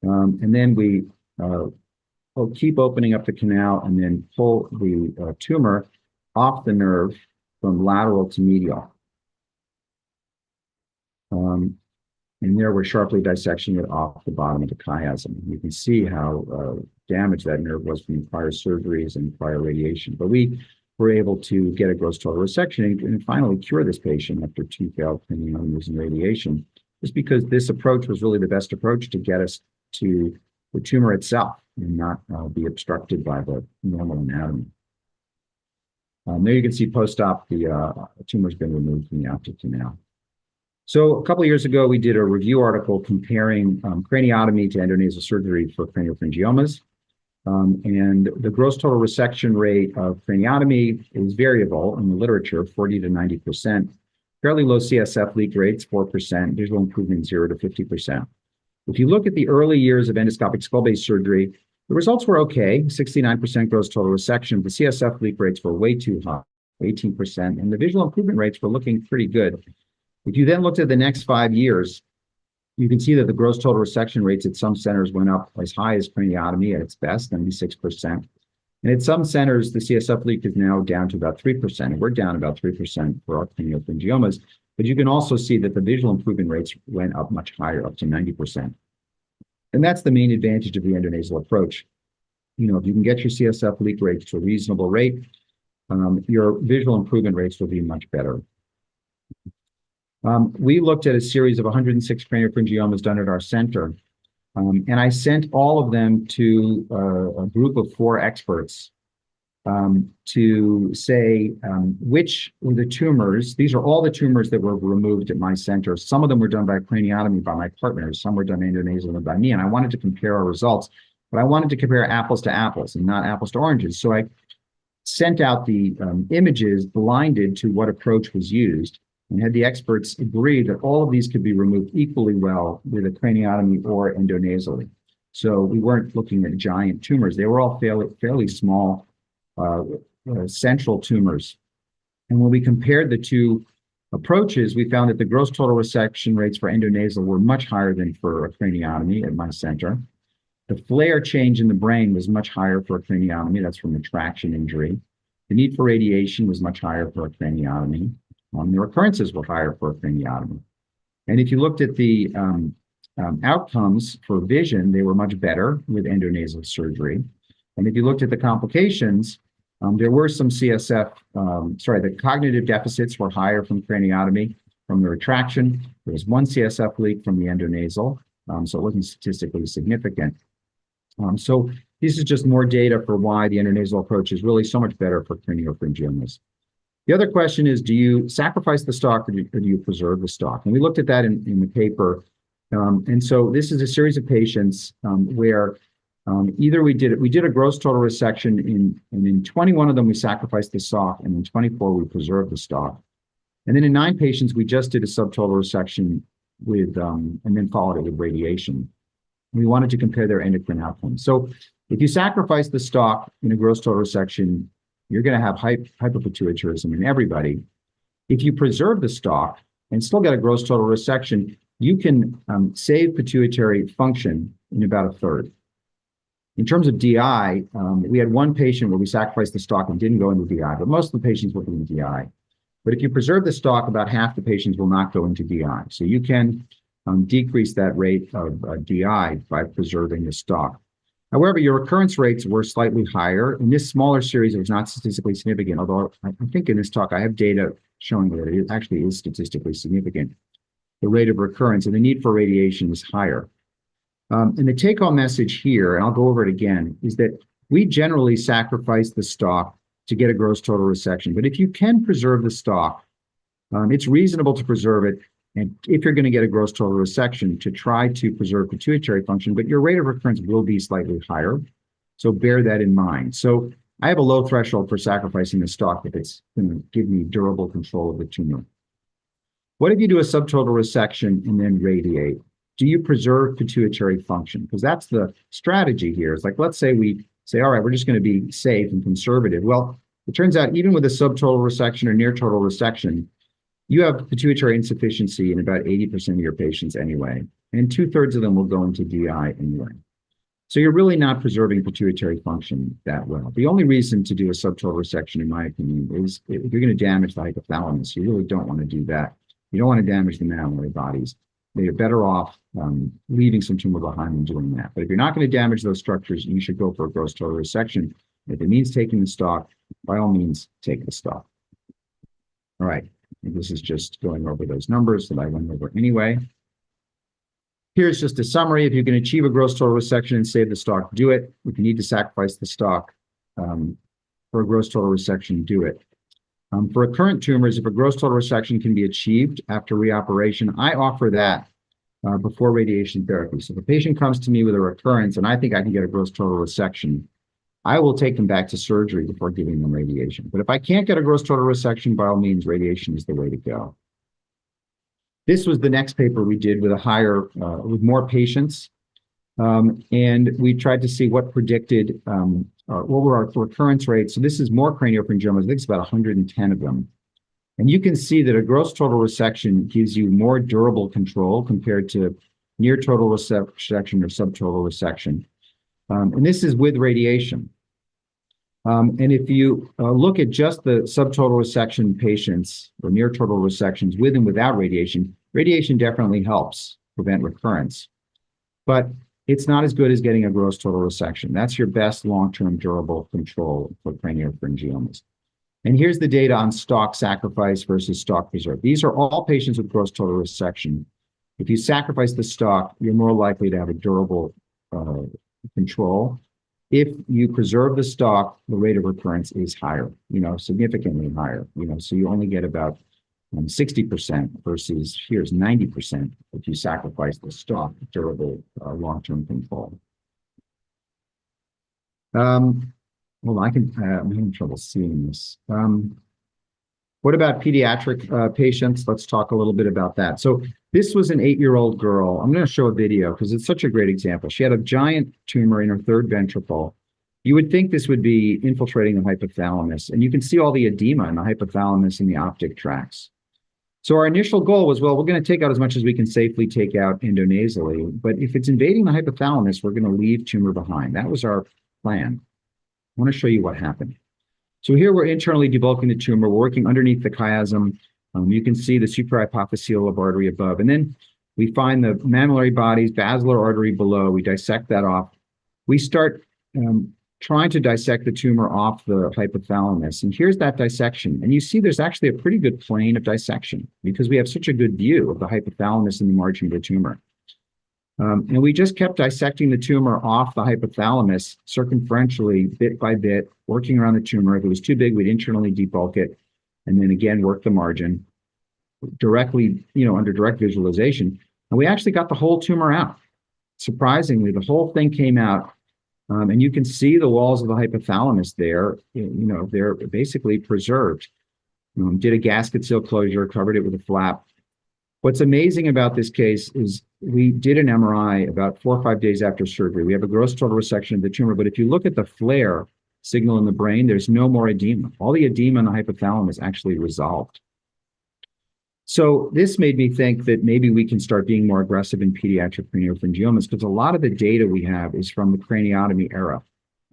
and then we will keep opening up the canal and then pull the tumor off the nerve from lateral to medial. And there we're sharply dissecting it off the bottom of the chiasm. You can see how damaged that nerve was from prior surgeries and prior radiation. But we were able to get a gross total resection and finally cure this patient after 2 failed craniotomies and radiation, just because this approach was really the best approach to get us to the tumor itself and not be obstructed by the normal anatomy. There you can see post-op, the tumor's been removed from the optic canal. So a couple of years ago, we did a review article comparing craniotomy to endonasal surgery for craniopharyngiomas. And the gross total resection rate of craniotomy is variable in the literature, 40 to 90%. Fairly low CSF leak rates, 4%, visual improvement 0 to 50%. If you look at the early years of endoscopic skull base surgery, the results were okay, 69% gross total resection. The CSF leak rates were way too high, 18%, and the visual improvement rates were looking pretty good. If you then looked at the next 5 years, you can see that the gross total resection rates at some centers went up as high as craniotomy at its best, 96%. And at some centers, the CSF leak is now down to about 3%. And we're down about 3% for our craniopharyngiomas. But you can also see that the visual improvement rates went up much higher, up to 90%. And that's the main advantage of the endonasal approach. If you can get your CSF leak rates to a reasonable rate, your visual improvement rates will be much better. We looked at a series of 106 craniopharyngiomas done at our center, and I sent all of them to a group of 4 experts to say which were the tumors. These are all the tumors that were removed at my center. Some of them were done by craniotomy by my partners. Some were done endonasally by me, and I wanted to compare our results, but I wanted to compare apples to apples and not apples to oranges. So I sent out the images blinded to what approach was used, and had the experts agree that all of these could be removed equally well with a craniotomy or endonasally. So we weren't looking at giant tumors. They were all fairly small central tumors. And when we compared the 2 approaches, we found that the gross total resection rates for endonasal were much higher than for a craniotomy at my center. The flare change in the brain was much higher for a craniotomy. That's from a traction injury. The need for radiation was much higher for a craniotomy. The recurrences were higher for a craniotomy. And if you looked at the outcomes for vision, they were much better with endonasal surgery. And if you looked at the complications, there were some the cognitive deficits were higher from craniotomy, from the retraction. There was 1 CSF leak from the endonasal, so it wasn't statistically significant. So this is just more data for why the endonasal approach is really so much better for craniopharyngiomas. The other question is, do you sacrifice the stalk or do you preserve the stalk? And we looked at that in the paper. And so this is a series of patients where either we did a gross total resection, and in 21 of them, we sacrificed the stalk, and in 24, we preserved the stalk. And then in 9 patients, we just did a subtotal resection with, and then followed it with radiation. We wanted to compare their endocrine outcomes. So if you sacrifice the stalk in a gross total resection, you're going to have hypopituitarism in everybody. If you preserve the stalk and still get a gross total resection, you can save pituitary function in about a third. In terms of DI, we had one patient where we sacrificed the stalk and didn't go into DI, but most of the patients will be in DI. But if you preserve the stalk, about half the patients will not go into DI. So you can decrease that rate of DI by preserving the stalk. However, your recurrence rates were slightly higher. In this smaller series, it was not statistically significant, although I think in this talk I have data showing that it actually is statistically significant. The rate of recurrence and the need for radiation is higher. And the take-home message here, and I'll go over it again, is that we generally sacrifice the stalk to get a gross total resection. But if you can preserve the stalk, it's reasonable to preserve it. And if you're going to get a gross total resection, to try to preserve pituitary function, but your rate of recurrence will be slightly higher. So bear that in mind. So I have a low threshold for sacrificing the stalk if it's going to give me durable control of the tumor. What if you do a subtotal resection and then radiate? Do you preserve pituitary function? Because that's the strategy here. It's like, let's say we say, all right, we're just going to be safe and conservative. Well, it turns out even with a subtotal resection or near total resection, you have pituitary insufficiency in about 80% of your patients anyway, and 2/3 of them will go into DI anyway. So you're really not preserving pituitary function that well. The only reason to do a subtotal resection, in my opinion, is if you're going to damage the hypothalamus, you really don't want to do that. You don't want to damage the mammillary bodies. You're better off leaving some tumor behind and doing that. But if you're not going to damage those structures, you should go for a gross total resection. If it means taking the stalk, by all means, take the stalk. All right. And this is just going over those numbers that I went over anyway. Here's just a summary. If you can achieve a gross total resection and save the stalk, do it. If you need to sacrifice the stalk for a gross total resection, do it. For recurrent tumors, if a gross total resection can be achieved after reoperation, I offer that before radiation therapy. So if a patient comes to me with a recurrence and I think I can get a gross total resection, I will take them back to surgery before giving them radiation. But if I can't get a gross total resection, by all means, radiation is the way to go. This was the next paper we did with with more patients. And we tried to see what predicted, what were our recurrence rates. So this is more craniopharyngiomas. I think it's about 110 of them. And you can see that a gross total resection gives you more durable control compared to near total resection or subtotal resection. And this is with radiation. And if you look at just the subtotal resection patients or near total resections with and without radiation, radiation definitely helps prevent recurrence. But it's not as good as getting a gross total resection. That's your best long-term durable control for craniopharyngiomas. And here's the data on stalk sacrifice versus stalk preserve. These are all patients with gross total resection. If you sacrifice the stalk, you're more likely to have a durable control. If you preserve the stalk, the rate of recurrence is higher, significantly higher, so you only get about 60% versus here's 90% if you sacrifice the stalk, durable long-term control. Well, I'm having trouble seeing this. What about pediatric patients? Let's talk a little bit about that. So this was an 8-year-old girl. I'm going to show a video because it's such a great example. She had a giant tumor in her third ventricle. You would think this would be infiltrating the hypothalamus, and you can see all the edema in the hypothalamus and the optic tracts. So our initial goal was, well, we're going to take out as much as we can safely take out endonasally, but if it's invading the hypothalamus, we're going to leave tumor behind. That was our plan. I want to show you what happened. So here we're internally debulking the tumor. We're working underneath the chiasm. You can see the suprahypophyseal artery above. And then we find the mammillary bodies, basilar artery below. We dissect that off. We start trying to dissect the tumor off the hypothalamus. And here's that dissection. And you see there's actually a pretty good plane of dissection because we have such a good view of the hypothalamus and the margin of the tumor. And we just kept dissecting the tumor off the hypothalamus circumferentially, bit by bit, working around the tumor. If it was too big, we'd internally debulk it, and then again work the margin directly, under direct visualization. And we actually got the whole tumor out. Surprisingly, the whole thing came out, and you can see the walls of the hypothalamus there. They're basically preserved. Did a gasket seal closure, covered it with a flap. What's amazing about this case is we did an MRI about 4 or 5 days after surgery. We have a gross total resection of the tumor, but if you look at the flare signal in the brain, there's no more edema. All the edema in the hypothalamus actually resolved. So this made me think that maybe we can start being more aggressive in pediatric craniopharyngiomas because a lot of the data we have is from the craniotomy era.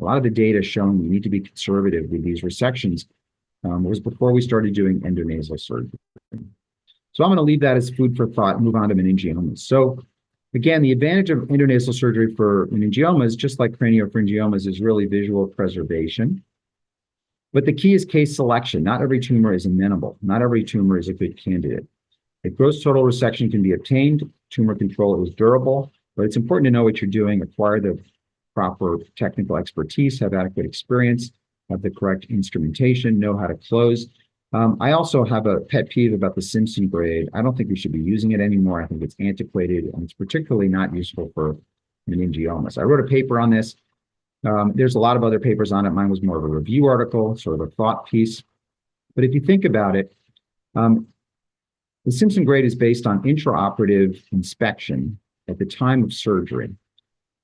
A lot of the data showing we need to be conservative with these resections was before we started doing endonasal surgery. So I'm going to leave that as food for thought and move on to meningiomas. So again, the advantage of endonasal surgery for meningiomas, just like craniopharyngiomas, is really visual preservation. But the key is case selection. Not every tumor is amenable. Not every tumor is a good candidate. A gross total resection can be obtained. Tumor control is durable, but it's important to know what you're doing, acquire the proper technical expertise, have adequate experience, have the correct instrumentation, know how to close. I also have a pet peeve about the Simpson grade. I don't think we should be using it anymore. I think it's antiquated, and it's particularly not useful for meningiomas. I wrote a paper on this. There's a lot of other papers on it. Mine was more of a review article, sort of a thought piece. But if you think about it, the Simpson grade is based on intraoperative inspection at the time of surgery.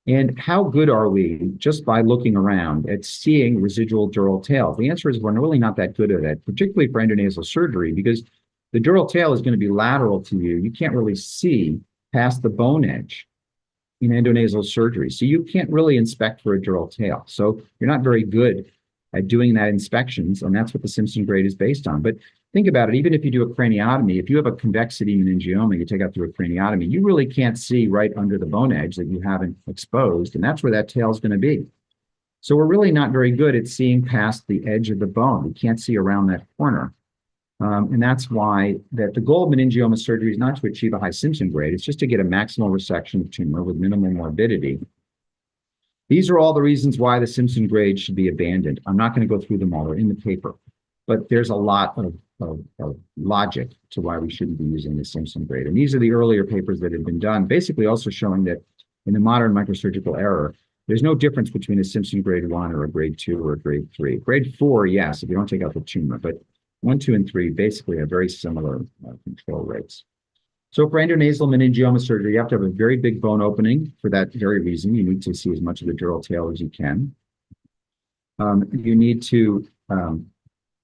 And how good are we just by looking around at seeing residual dural tails? The answer is we're really not that good at it, particularly for endonasal surgery, because the dural tail is going to be lateral to you. You can't really see past the bone edge in endonasal surgery. So you can't really inspect for a dural tail. So you're not very good at doing that inspections, and that's what the Simpson grade is based on. But think about it, even if you do a craniotomy, if you have a convexity meningioma, you take out through a craniotomy, you really can't see right under the bone edge that you haven't exposed, and that's where that tail is going to be. So we're really not very good at seeing past the edge of the bone. We can't see around that corner. And that's why that the goal of meningioma surgery is not to achieve a high Simpson grade, it's just to get a maximal resection of tumor with minimal morbidity. These are all the reasons why the Simpson grade should be abandoned. I'm not going to go through them all, they're in the paper. But there's a lot of logic to why we shouldn't be using the Simpson grade. And these are the earlier papers that have been done, basically also showing that in the modern microsurgical era, there's no difference between a Simpson grade 1 or a grade 2 or a grade 3. Grade 4, yes, if you don't take out the tumor, but 1, 2, and 3 basically have very similar control rates. So for endonasal meningioma surgery, you have to have a very big bone opening for that very reason. You need to see as much of the dural tail as you can. You need to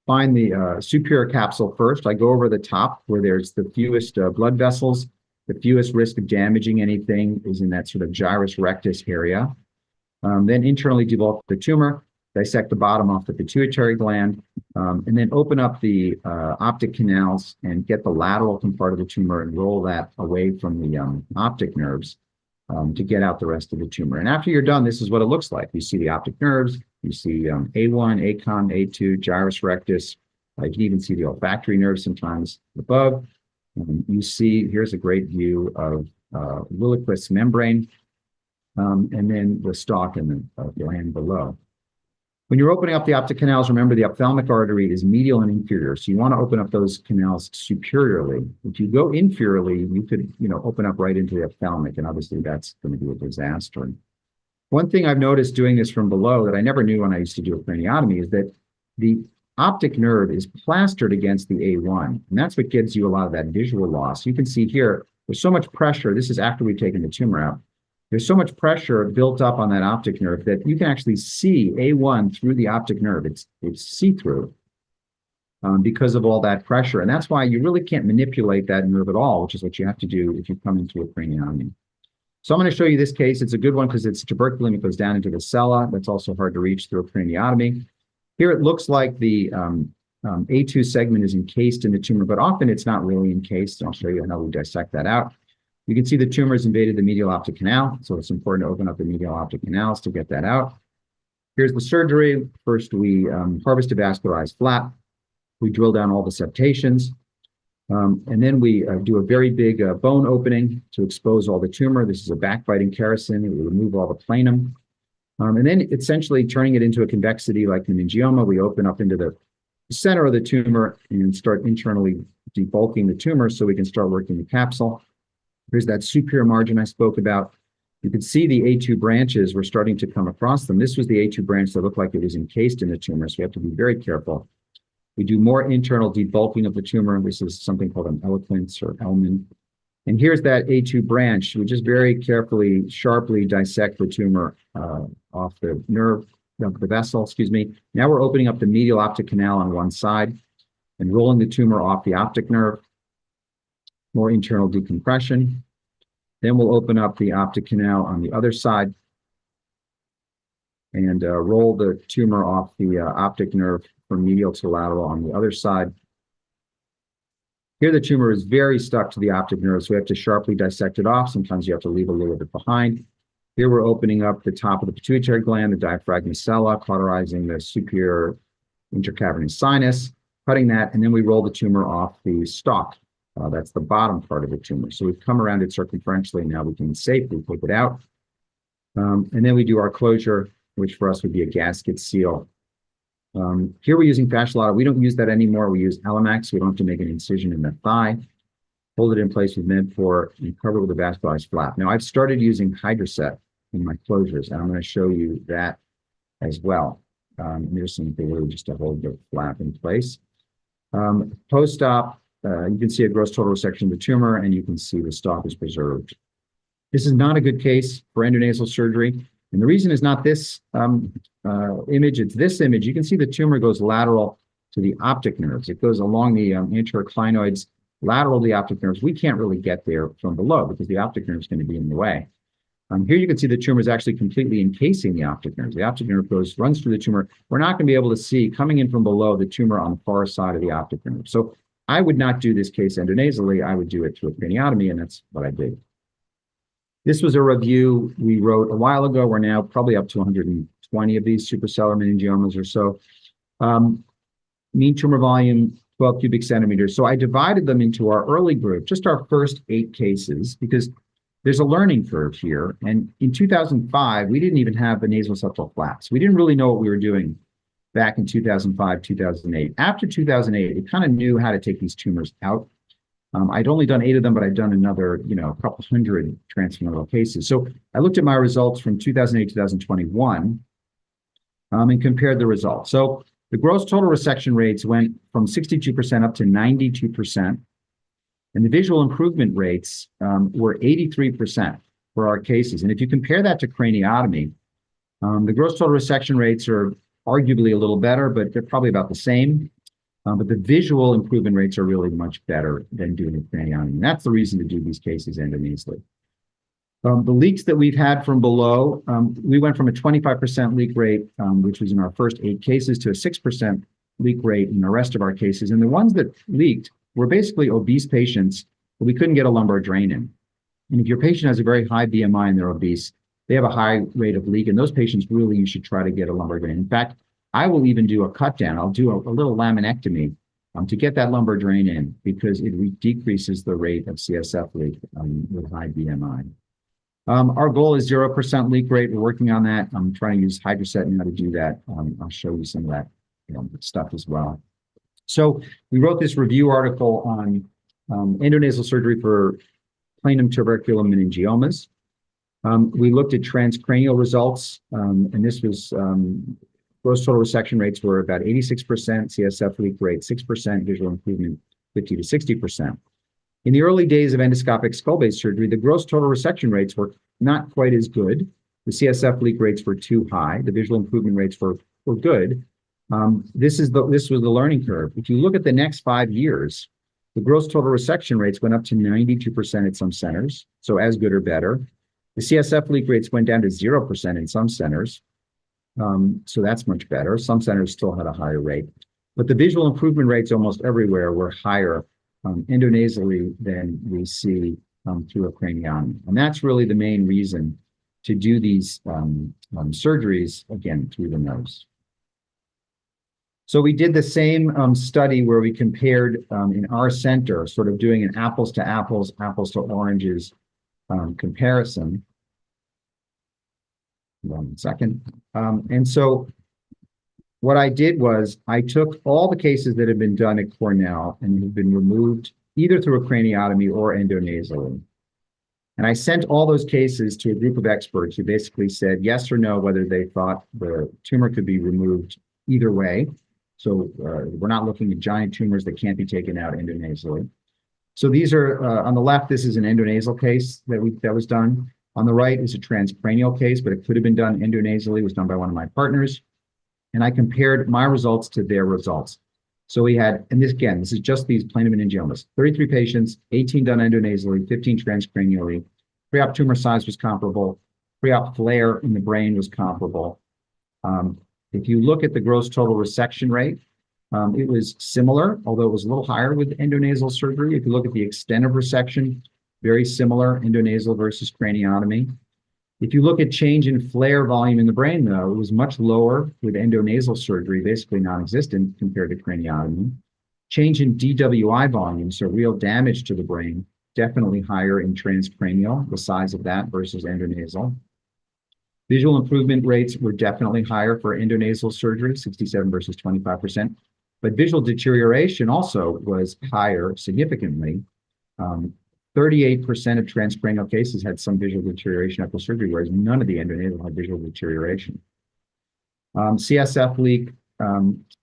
find the superior capsule first. I go over the top where there's the fewest blood vessels, the fewest risk of damaging anything is in that sort of gyrus rectus area. Then internally debulk the tumor, dissect the bottom off the pituitary gland, and then open up the optic canals and get the lateral part of the tumor and roll that away from the optic nerves to get out the rest of the tumor. And after you're done, this is what it looks like. You see the optic nerves, you see A1, ACOM, A2, gyrus rectus. You can even see the olfactory nerve sometimes above. You see, here's a great view of Lilliquist's membrane, and then the stalk and the gland below. When you're opening up the optic canals, remember the ophthalmic artery is medial and inferior. So you want to open up those canals superiorly. If you go inferiorly, you could, open up right into the ophthalmic, and obviously that's going to be a disaster. One thing I've noticed doing this from below that I never knew when I used to do a craniotomy is that the optic nerve is plastered against the A1, and that's what gives you a lot of that visual loss. You can see here, there's so much pressure. This is after we've taken the tumor out. There's so much pressure built up on that optic nerve that you can actually see A1 through the optic nerve. It's see-through because of all that pressure. And that's why you really can't manipulate that nerve at all, which is what you have to do if you come into a craniotomy. So I'm going to show you this case. It's a good one because it's tuberculum. It goes down into the sella. That's also hard to reach through a craniotomy. Here it looks like the A2 segment is encased in the tumor, but often it's not really encased. And I'll show you how we dissect that out. You can see the tumor has invaded the medial optic canal, so it's important to open up the medial optic canals to get that out. Here's the surgery. First, we harvest a vascularized flap. We drill down all the septations, and then we do a very big bone opening to expose all the tumor. This is a backbiting kerison. We remove all the planum. And then essentially turning it into a convexity like meningioma, we open up into the center of the tumor and start internally debulking the tumor so we can start working the capsule. Here's that superior margin I spoke about. You can see the A2 branches were starting to come across them. This was the A2 branch that looked like it was encased in the tumor, so we have to be very careful. We do more internal debulking of the tumor. This is something called an eloquence or Elman. And here's that A2 branch. We just very carefully, sharply dissect the tumor off the nerve, the vessel, excuse me. Now we're opening up the medial optic canal on one side and rolling the tumor off the optic nerve. more internal decompression. Then we'll open up the optic canal on the other side and roll the tumor off the optic nerve from medial to lateral on the other side. Here, the tumor is very stuck to the optic nerve, so we have to sharply dissect it off. Sometimes you have to leave a little bit behind. Here, we're opening up the top of the pituitary gland, the diaphragma sella, cauterizing the superior intercavernous sinus, cutting that, and then we roll the tumor off the stalk. That's the bottom part of the tumor. So we've come around it circumferentially. Now we can safely take it out. And then we do our closure, which for us would be a gasket seal. Here we're using fasciolata. We don't use that anymore. We use Alamax. We don't have to make an incision in the thigh. Hold it in place with Med-Pour and cover it with a vascularized flap. Now I've started using Hydrocet in my closures, and I'm going to show you that as well. There's some glue just to hold the flap in place. Post-op, you can see a gross total resection of the tumor, and you can see the stalk is preserved. This is not a good case for endonasal surgery. And the reason is not this image, it's this image. You can see the tumor goes lateral to the optic nerves. It goes along the anterior clinoids, lateral to the optic nerves. We can't really get there from below because the optic nerve is going to be in the way. Here you can see the tumor is actually completely encasing the optic nerve. The optic nerve runs through the tumor. We're not going to be able to see, coming in from below, the tumor on the far side of the optic nerve. So I would not do this case endonasally. I would do it through a craniotomy, and that's what I did. This was a review we wrote a while ago. We're now probably up to 120 of these suprasellar meningiomas or so. Mean tumor volume, 12 cubic centimeters. So I divided them into our early group, just our first 8 cases, because there's a learning curve here. And in 2005, we didn't even have the nasal septal flaps. We didn't really know what we were doing back in 2005, 2008. After 2008, it kind of knew how to take these tumors out. I'd only done 8 of them, but I'd done another, a couple hundred transfemoral cases. So I looked at my results from 2008, 2021, and compared the results. So the gross total resection rates went from 62% up to 92%. And the visual improvement rates were 83% for our cases. And if you compare that to craniotomy, the gross total resection rates are arguably a little better, but they're probably about the same. But the visual improvement rates are really much better than doing a craniotomy. And that's the reason to do these cases endonasally. The leaks that we've had from below, we went from a 25% leak rate, which was in our first 8 cases, to a 6% leak rate in the rest of our cases. And the ones that leaked were basically obese patients, but we couldn't get a lumbar drain in. And if your patient has a very high BMI and they're obese, they have a high rate of leak. And those patients, really, you should try to get a lumbar drain. In fact, I will even do a cut down. I'll do a little laminectomy to get that lumbar drain in because it decreases the rate of CSF leak with high BMI. Our goal is 0% leak rate. We're working on that. I'm trying to use Hydrocet now to do that. I'll show you some of that stuff as well. So we wrote this review article on endonasal surgery for planum tuberculum meningiomas. We looked at transcranial results, and this was gross total resection rates were about 86%, CSF leak rate 6%, visual improvement 50 to 60%. In the early days of endoscopic skull-base surgery, the gross total resection rates were not quite as good. The CSF leak rates were too high. The visual improvement rates were good. This was the learning curve. If you look at the next 5 years, the gross total resection rates went up to 92% at some centers, so as good or better. The CSF leak rates went down to 0% in some centers, so that's much better. Some centers still had a higher rate, but the visual improvement rates almost everywhere were higher endonasally than we see through a craniotomy. And that's really the main reason to do these surgeries, again, through the nose. So we did the same study where we compared in our center, sort of doing an apples to apples, apples to oranges comparison. 1 second. And so what I did was I took all the cases that had been done at Cornell and have been removed either through a craniotomy or endonasally. And I sent all those cases to a group of experts who basically said yes or no, whether they thought the tumor could be removed either way. So we're not looking at giant tumors that can't be taken out endonasally. So these are, on the left, this is an endonasal case that was done. On the right is a transcranial case, but it could have been done endonasally. It was done by one of my partners. And I compared my results to their results. So we had, and this again, this is just these plain meningiomas, 33 patients, 18 done endonasally, 15 transcranially. Pre-op tumor size was comparable. Pre-op flare in the brain was comparable. If you look at the gross total resection rate, it was similar, although it was a little higher with endonasal surgery. If you look at the extent of resection, very similar, endonasal versus craniotomy. If you look at change in flare volume in the brain, though, it was much lower with endonasal surgery, basically non-existent compared to craniotomy. Change in DWI volume, so real damage to the brain, definitely higher in transcranial, the size of that versus endonasal. Visual improvement rates were definitely higher for endonasal surgery, 67 versus 25%. But visual deterioration also was higher significantly. 38% of transcranial cases had some visual deterioration after surgery, whereas none of the endonasal had visual deterioration. CSF leak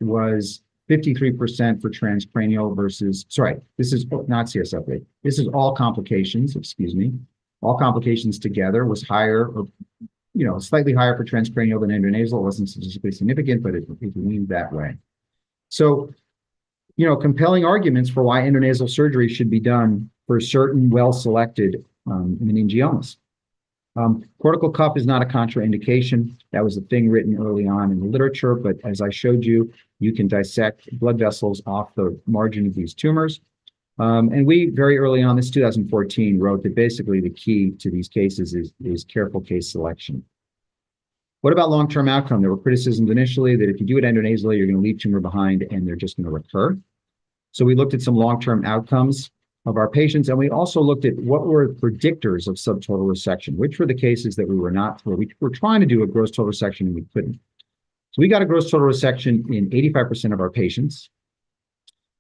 was 53% for transcranial versus, sorry, this is not CSF leak. This is all complications, excuse me. All complications together was higher, or, slightly higher for transcranial than endonasal. It wasn't statistically significant, but it leaned that way. So, compelling arguments for why endonasal surgery should be done for certain well-selected meningiomas. Cortical cuff is not a contraindication. That was a thing written early on in the literature, but as I showed you, you can dissect blood vessels off the margin of these tumors. And we, very early on, this 2014, wrote that basically the key to these cases is careful case selection. What about long-term outcome? There were criticisms initially that if you do it endonasally, you're going to leave tumor behind and they're just going to recur. So we looked at some long-term outcomes of our patients, and we also looked at what were predictors of subtotal resection, which were the cases that we were not, where we were trying to do a gross total resection and we couldn't. So we got a gross total resection in 85% of our patients.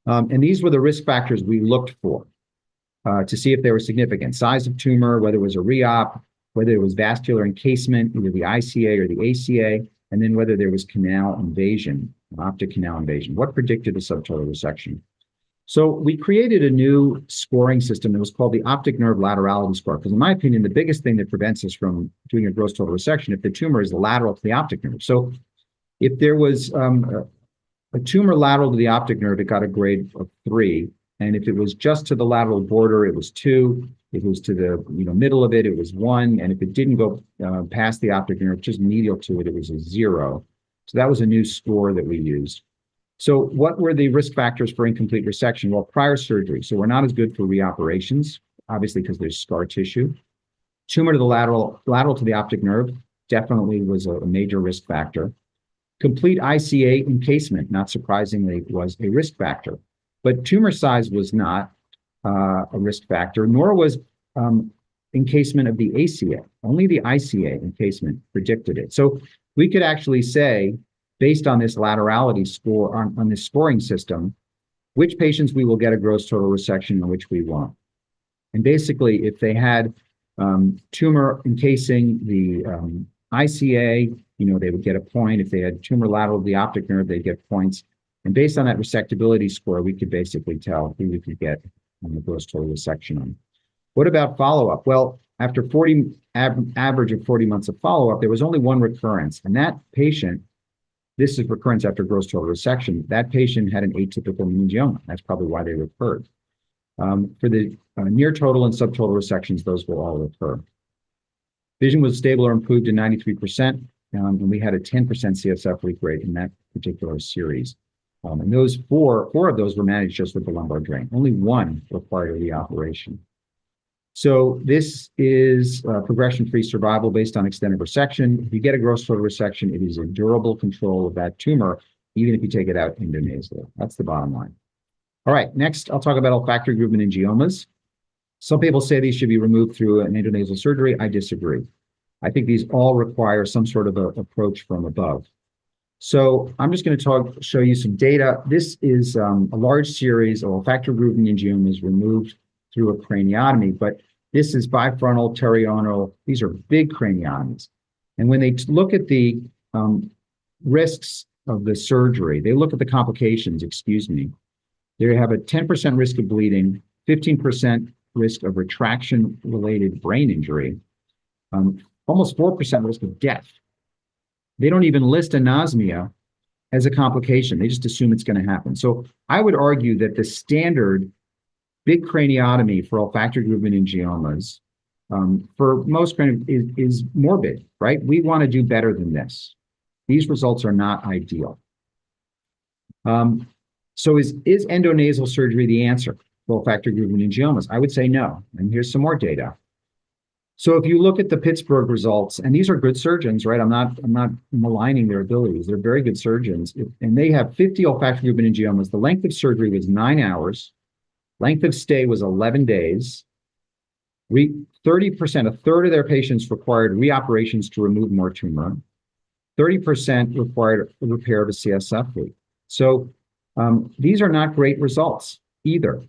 And these were the risk factors we looked for to see if they were significant. Size of tumor, whether it was a re-op, whether it was vascular encasement, either the ICA or the ACA, and then whether there was canal invasion, optic canal invasion. What predicted the subtotal resection? So we created a new scoring system that was called the optic nerve laterality score, because in my opinion, the biggest thing that prevents us from doing a gross total resection if the tumor is lateral to the optic nerve. So if there was a tumor lateral to the optic nerve, it got a grade of 3. And if it was just to the lateral border, it was 2. If it was to the middle of it, it was 1. And if it didn't go past the optic nerve, just medial to it, it was a 0. So that was a new score that we used. So what were the risk factors for incomplete resection? Well, prior surgery. So we're not as good for reoperations, obviously because there's scar tissue. Tumor to the lateral to the optic nerve definitely was a major risk factor. Complete ICA encasement, not surprisingly, was a risk factor. But tumor size was not a risk factor, nor was encasement of the ACA. Only the ICA encasement predicted it. So we could actually say, based on this laterality score, on this scoring system, which patients we will get a gross total resection and which we won't. And basically, if they had tumor encasing the ICA, they would get a point. If they had tumor lateral to the optic nerve, they'd get points. And based on that resectability score, we could basically tell who we could get on the gross total resection on. What about follow-up? Well, after average of 40 months of follow-up, there was only one recurrence. And that patient, this is recurrence after gross total resection, that patient had an atypical meningioma. That's probably why they recurred. For the near total and subtotal resections, those will all recur. Vision was stable or improved in 93%, and we had a 10% CSF leak rate in that particular series. And those four of those were managed just with the lumbar drain. Only one required a reoperation. So this is progression-free survival based on extent of resection. If you get a gross total resection, it is a durable control of that tumor, even if you take it out endonasally. That's the bottom line. All right, next I'll talk about olfactory groove meningiomas. Some people say these should be removed through an endonasal surgery. I disagree. I think these all require some sort of approach from above. So I'm just going to show you some data. This is a large series of olfactory groove meningiomas removed through a craniotomy, but this is bifrontal, terional. These are big craniotomies. And when they look at the risks of the surgery, they look at the complications, They have a 10% risk of bleeding, 15% risk of retraction-related brain injury, almost 4% risk of death. They don't even list anosmia as a complication. They just assume it's going to happen. So I would argue that the standard big craniotomy for olfactory groove meningiomas for most is morbid, right? We want to do better than this. These results are not ideal. So is endonasal surgery the answer for olfactory groove meningiomas? I would say no. And here's some more data. So if you look at the Pittsburgh results, and these are good surgeons, right? I'm not maligning their abilities. They're very good surgeons. And they have 50 olfactory groove meningiomas. The length of surgery was 9 hours. Length of stay was 11 days. 30%, a third of their patients required reoperations to remove more tumor. 30% required repair of a CSF leak. So these are not great results either.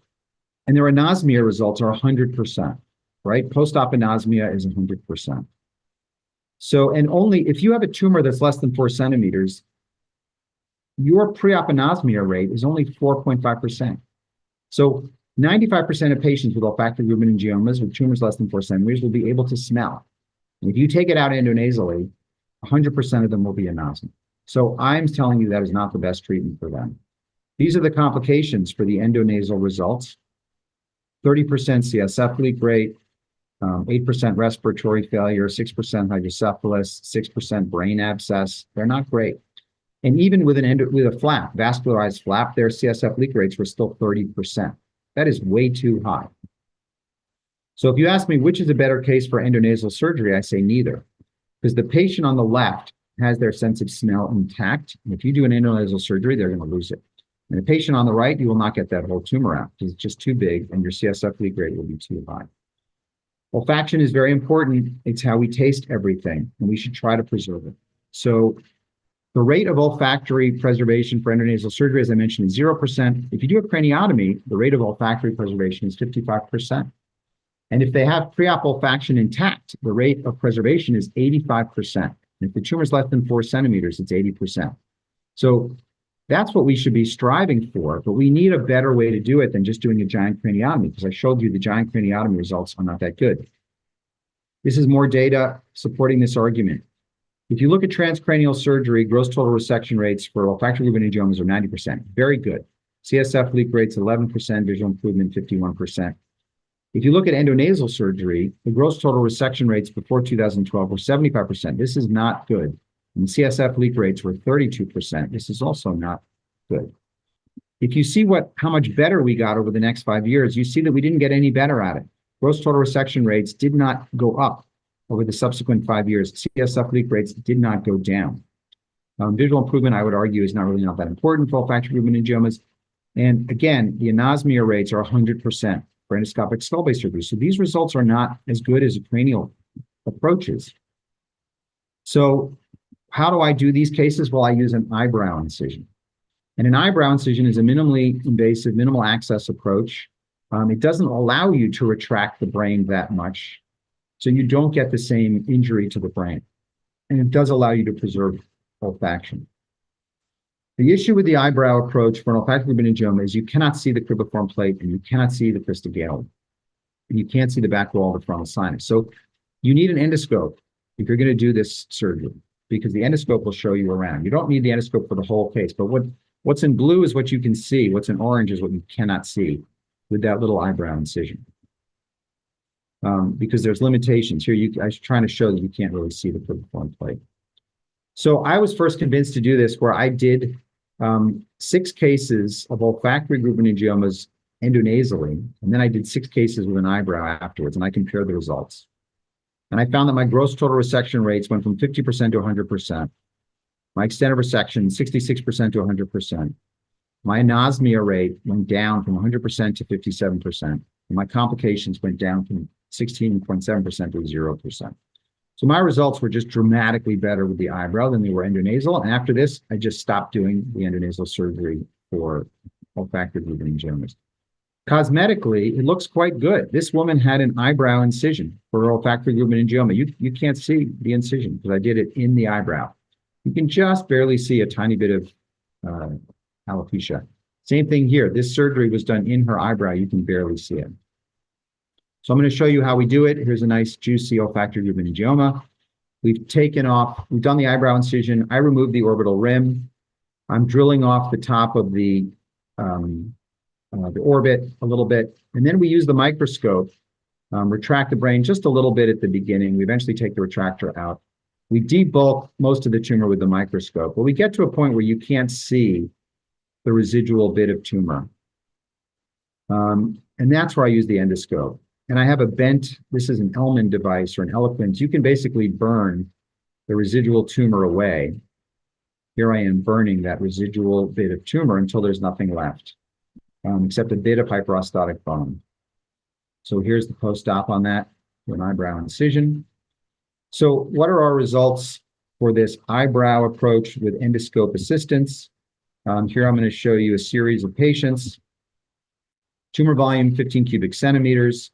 And their anosmia results are 100%, right? Post-op anosmia is 100%. So, and only if you have a tumor that's less than 4 centimeters, your pre-op anosmia rate is only 4.5%. So 95% of patients with olfactory groove meningiomas with tumors less than 4 centimeters will be able to smell. And if you take it out endonasally, 100% of them will be anosmia. So I'm telling you that is not the best treatment for them. These are the complications for the endonasal results. 30% CSF leak rate, 8% respiratory failure, 6% hydrocephalus, 6% brain abscess. They're not great. And even with a flap, vascularized flap, their CSF leak rates were still 30%. That is way too high. So if you ask me which is a better case for endonasal surgery, I say neither. Because the patient on the left has their sense of smell intact. And if you do an endonasal surgery, they're going to lose it. And the patient on the right, you will not get that whole tumor out because it's just too big and your CSF leak rate will be too high. Olfaction is very important. It's how we taste everything, and we should try to preserve it. So the rate of olfactory preservation for endonasal surgery, as I mentioned, is 0%. If you do a craniotomy, the rate of olfactory preservation is 55%. And if they have pre-op olfaction intact, the rate of preservation is 85%. And if the tumor is less than 4 centimeters, it's 80%. So that's what we should be striving for, but we need a better way to do it than just doing a giant craniotomy, because I showed you the giant craniotomy results are not that good. This is more data supporting this argument. If you look at transcranial surgery, gross total resection rates for olfactory groove meningiomas are 90%, very good. CSF leak rates 11%, visual improvement 51%. If you look at endonasal surgery, the gross total resection rates before 2012 were 75%. This is not good. And CSF leak rates were 32%. This is also not good. If you see how much better we got over the next 5 years, you see that we didn't get any better at it. Gross total resection rates did not go up over the subsequent 5 years. CSF leak rates did not go down. Visual improvement, I would argue, is not that important for olfactory groove meningiomas. And again, the anosmia rates are 100% for endoscopic skull-base surgery. So these results are not as good as cranial approaches. So how do I do these cases? Well, I use an eyebrow incision. And an eyebrow incision is a minimally invasive, minimal access approach. It doesn't allow you to retract the brain that much, so you don't get the same injury to the brain. And it does allow you to preserve olfaction. The issue with the eyebrow approach for an olfactory meningioma is you cannot see the cribriform plate and you cannot see the cristogalum. And you can't see the back wall of the frontal sinus. So you need an endoscope if you're going to do this surgery, because the endoscope will show you around. You don't need the endoscope for the whole case, but what's in blue is what you can see. What's in orange is what you cannot see with that little eyebrow incision. Because there's limitations. Here, I was trying to show that you can't really see the cribriform plate. So I was first convinced to do this where I did 6 cases of olfactory groove meningiomas endonasally, and then I did 6 cases with an eyebrow afterwards, and I compared the results. And I found that my gross total resection rates went from 50% to 100%. My extent of resection, 66% to 100%. My anosmia rate went down from 100% to 57%. And my complications went down from 16.7% to 0%. So my results were just dramatically better with the eyebrow than they were endonasal. And after this, I just stopped doing the endonasal surgery for olfactory groove meningiomas. Cosmetically, it looks quite good. This woman had an eyebrow incision for olfactory groove meningioma. You can't see the incision because I did it in the eyebrow. You can just barely see a tiny bit of alopecia. Same thing here. This surgery was done in her eyebrow. You can barely see it. So I'm going to show you how we do it. Here's a nice juicy olfactory groove meningioma. We've done the eyebrow incision. I removed the orbital rim. I'm drilling off the top of the orbit a little bit, and then we use the microscope, retract the brain just a little bit at the beginning. We eventually take the retractor out. We debulk most of the tumor with the microscope, but we get to a point where you can't see the residual bit of tumor. And that's where I use the endoscope. And I have a bent, this is an Elman device or an Eloquent. You can basically burn the residual tumor away. Here I am burning that residual bit of tumor until there's nothing left, except a bit of hyperostotic bone. So here's the post-op on that, an eyebrow incision. So what are our results for this eyebrow approach with endoscope assistance? Here I'm going to show you a series of patients. Tumor volume, 15 cubic centimeters.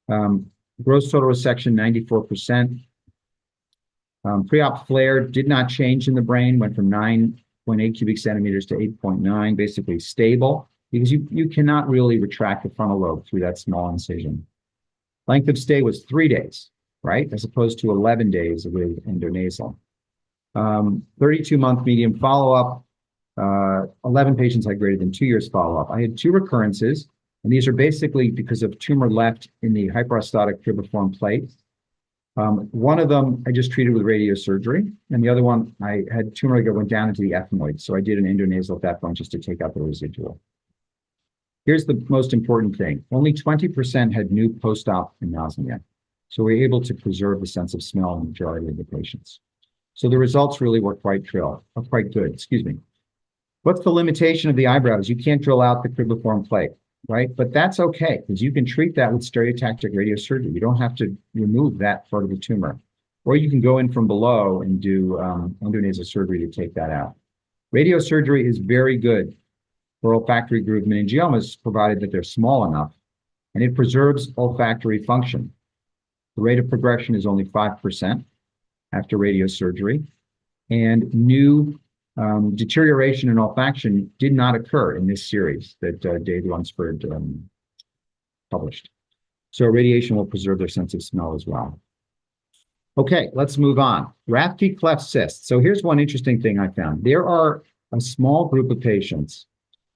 Gross total resection, 94%. Pre-op flare did not change in the brain, went from 9.8 cubic centimeters to 8.9, basically stable, because you cannot really retract the frontal lobe through that small incision. Length of stay was 3 days, right, as opposed to 11 days with endonasal. 32-month median follow-up. 11 patients had greater than 2 years follow-up. I had 2 recurrences, and these are basically because of tumor left in the hyperostotic cribriform plate. One of them I just treated with radiosurgery, and the other one I had tumor that went down into the ethmoid, so I did an endonasal at that point just to take out the residual. Here's the most important thing. Only 20% had new post-op anosmia, so we're able to preserve the sense of smell in the majority of the patients. So the results really were quite good, excuse me. What's the limitation of the eyebrows? You can't drill out the cribriform plate, right? But that's okay, because you can treat that with stereotactic radiosurgery. You don't have to remove that part of the tumor. Or you can go in from below and do endonasal surgery to take that out. Radiosurgery is very good for olfactory groove meningiomas, provided that they're small enough, and it preserves olfactory function. The rate of progression is only 5% after radiosurgery, and new deterioration in olfaction did not occur in this series that Dave Lunsford published. So radiation will preserve their sense of smell as well. Okay, let's move on. Rathke cleft cysts. So here's one interesting thing I found. There are a small group of patients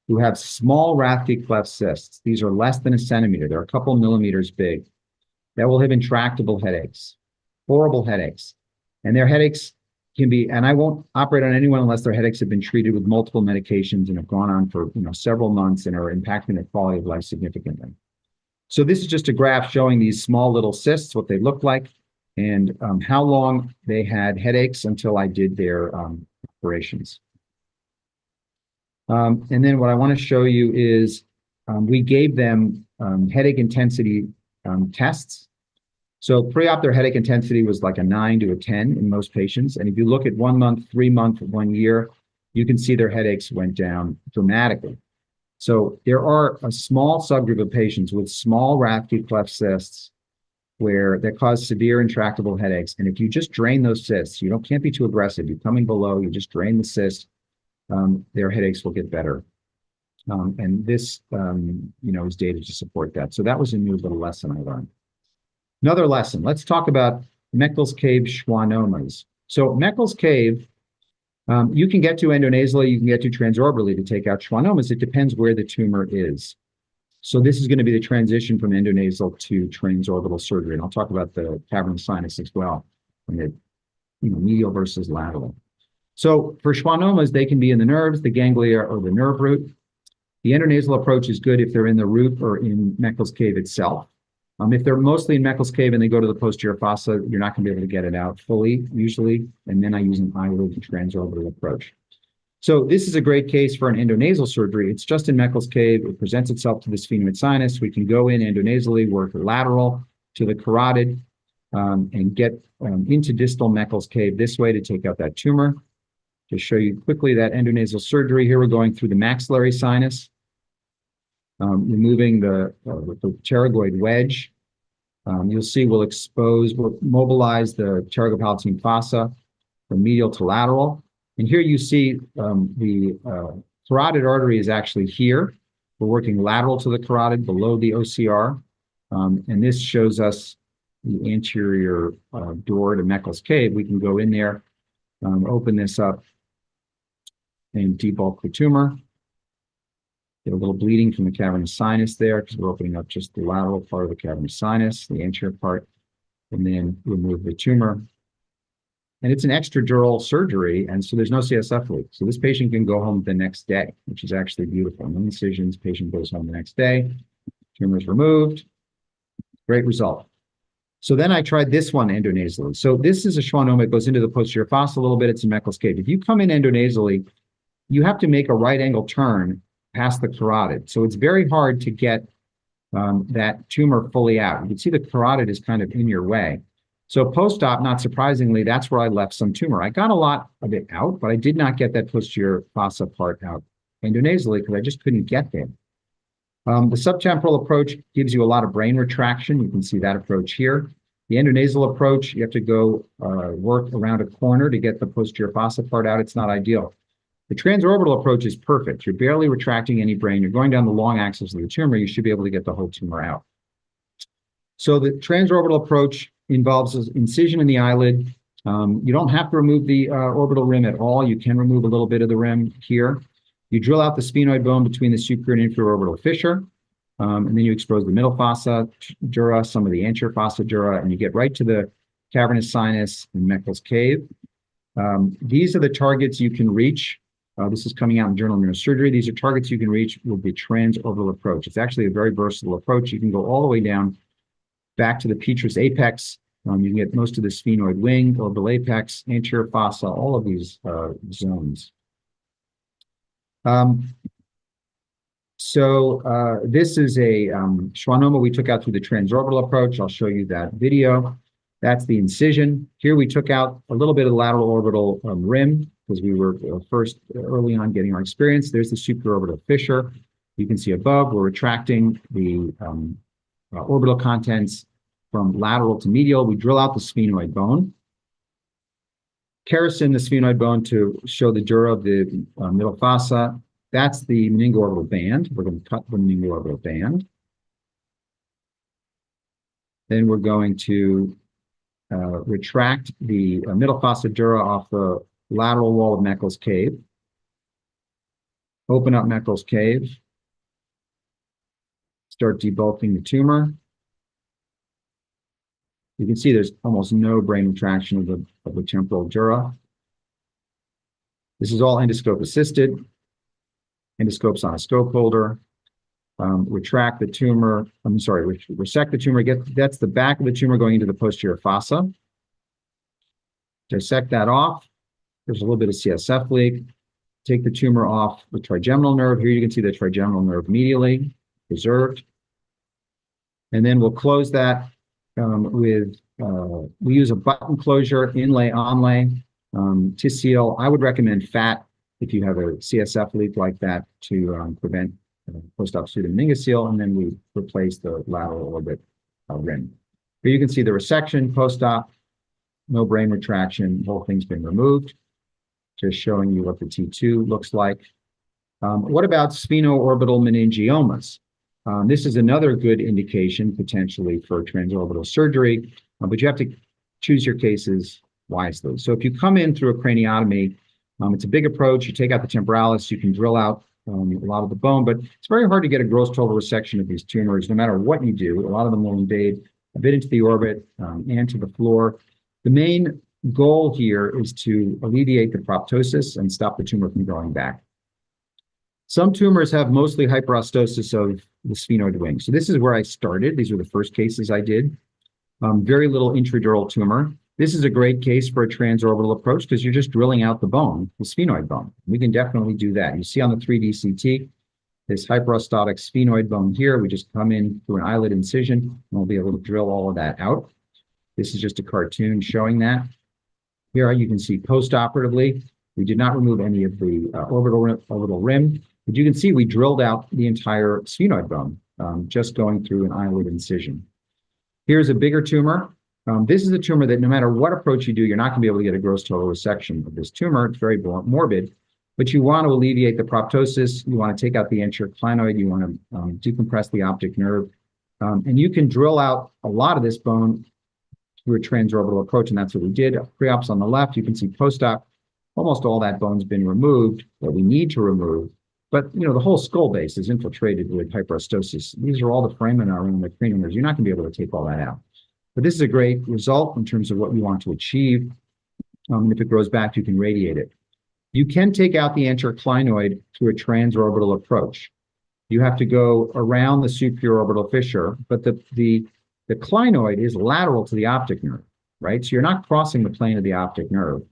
who have small Rathke cleft cysts. These are less than a centimeter. They're a couple millimeters big. That will have intractable headaches, horrible headaches. And their headaches can be, and I won't operate on anyone unless their headaches have been treated with multiple medications and have gone on for several months and are impacting their quality of life significantly. So this is just a graph showing these small little cysts, what they look like, and how long they had headaches until I did their operations. And then what I want to show you is we gave them headache intensity tests. So pre-op, their headache intensity was like a 9 to a 10 in most patients. And if you look at 1 month, 3 month, 1 year, you can see their headaches went down dramatically. So there are a small subgroup of patients with small Rathke cleft cysts that cause severe intractable headaches. And if you just drain those cysts, you can't be too aggressive. You're coming below, you just drain the cyst, their headaches will get better. And this, is data to support that. So that was a new little lesson I learned. Another lesson, let's talk about Meckel's cave schwannomas. So Meckel's cave, you can get to endonasally, you can get to transorbitally to take out schwannomas. It depends where the tumor is. So this is going to be the transition from endonasal to transorbital surgery. And I'll talk about the cavernous sinus as well, and the medial versus lateral. So for schwannomas, they can be in the nerves, the ganglia, or the nerve root. The endonasal approach is good if they're in the root or in Meckel's cave itself. If they're mostly in Meckel's cave and they go to the posterior fossa, you're not going to be able to get it out fully, usually. And then I use an eyelid transorbital approach. So this is a great case for an endonasal surgery. It's just in Meckel's cave. It presents itself to the sphenoid sinus. We can go in endonasally, work lateral to the carotid, and get into distal Meckel's cave this way to take out that tumor. To show you quickly that endonasal surgery, here we're going through the maxillary sinus, removing the pterygoid wedge. You'll see we'll mobilize the pterygopalatine fossa from medial to lateral. And here you see the carotid artery is actually here. We're working lateral to the carotid below the OCR. And this shows us the anterior door to Meckel's cave. We can go in there, open this up. and debulk the tumor. Get a little bleeding from the cavernous sinus there because we're opening up just the lateral part of the cavernous sinus, the anterior part, and then remove the tumor. And it's an extradural surgery, and so there's no CSF leak. So this patient can go home the next day, which is actually beautiful. No incisions, patient goes home the next day, tumor is removed. Great result. So then I tried this one endonasally. So this is a schwannoma. It goes into the posterior fossa a little bit. It's a Meckel's cave. If you come in endonasally, you have to make a right angle turn past the carotid. So it's very hard to get that tumor fully out. You can see the carotid is kind of in your way. So post-op, not surprisingly, that's where I left some tumor. I got a lot of it out, but I did not get that posterior fossa part out endonasally because I just couldn't get there. The subtemporal approach gives you a lot of brain retraction. You can see that approach here. The endonasal approach, you have to go work around a corner to get the posterior fossa part out. It's not ideal. The transorbital approach is perfect. You're barely retracting any brain. You're going down the long axis of the tumor. You should be able to get the whole tumor out. So the transorbital approach involves incision in the eyelid. You don't have to remove the orbital rim at all. You can remove a little bit of the rim here. You drill out the sphenoid bone between the superior and inferior orbital fissure, and then you expose the middle fossa dura, some of the anterior fossa dura, and you get right to the cavernous sinus and Meckel's cave. These are the targets you can reach. This is coming out in Journal of Neurosurgery. These are targets you can reach with the transorbital approach. It's actually a very versatile approach. You can go all the way down back to the petrous apex. You can get most of the sphenoid wing, orbital apex, anterior fossa, all of these zones. This is a schwannoma we took out through the transorbital approach. I'll show you that video. That's the incision. Here we took out a little bit of the lateral orbital rim because we were first early on getting our experience. There's the supraorbital fissure. You can see above, we're retracting the orbital contents from lateral to medial. We drill out the sphenoid bone. Kerrison the sphenoid bone to show the dura of the middle fossa. That's the meningoorbital band. We're going to cut the meningoorbital band. Then we're going to retract the middle fossa dura off the lateral wall of Meckel's cave. Open up Meckel's cave. Start debulking the tumor. You can see there's almost no brain retraction of the temporal dura. This is all endoscope assisted. Endoscope's on a scope holder. Retract the tumor. Resect the tumor. That's the back of the tumor going into the posterior fossa. Dissect that off. There's a little bit of CSF leak. Take the tumor off the trigeminal nerve. Here you can see the trigeminal nerve medially preserved. And then we'll close that we use a button closure, inlay, onlay, to seal. I would recommend fat if you have a CSF leak like that to prevent post-op pseudomeningocele, and then we replace the lateral orbit rim. Here you can see the resection post-op, no brain retraction, the whole thing's been removed. Just showing you what the T2 looks like. What about spheno-orbital meningiomas? This is another good indication potentially for transorbital surgery, but you have to choose your cases wisely. So if you come in through a craniotomy, it's a big approach. You take out the temporalis, you can drill out a lot of the bone, but it's very hard to get a gross total resection of these tumors, no matter what you do. A lot of them will invade a bit into the orbit and to the floor. The main goal here is to alleviate the proptosis and stop the tumor from growing back. Some tumors have mostly hyperostosis of the sphenoid wing. So this is where I started. These were the first cases I did. Very little intradural tumor. This is a great case for a transorbital approach because you're just drilling out the bone, the sphenoid bone. We can definitely do that. You see on the 3D CT, this hyperostotic sphenoid bone here. We just come in through an eyelid incision, and we'll be able to drill all of that out. This is just a cartoon showing that. Here you can see post-operatively, we did not remove any of the orbital rim, but you can see we drilled out the entire sphenoid bone, just going through an eyelid incision. Here's a bigger tumor. This is a tumor that no matter what approach you do, you're not going to be able to get a gross total resection of this tumor. It's very morbid, but you want to alleviate the proptosis. You want to take out the anterior clinoid. You want to decompress the optic nerve. And you can drill out a lot of this bone through a transorbital approach, and that's what we did. Pre-ops on the left, you can see post-op, almost all that bone's been removed that we need to remove. But, the whole skull base is infiltrated with hyperostosis. These are all the foramina around the cranial nerves. You're not going to be able to take all that out. But this is a great result in terms of what we want to achieve. And if it grows back, you can radiate it. You can take out the anterior clinoid through a transorbital approach. You have to go around the supraorbital fissure, but the clinoid is lateral to the optic nerve, right? So you're not crossing the plane of the optic nerve,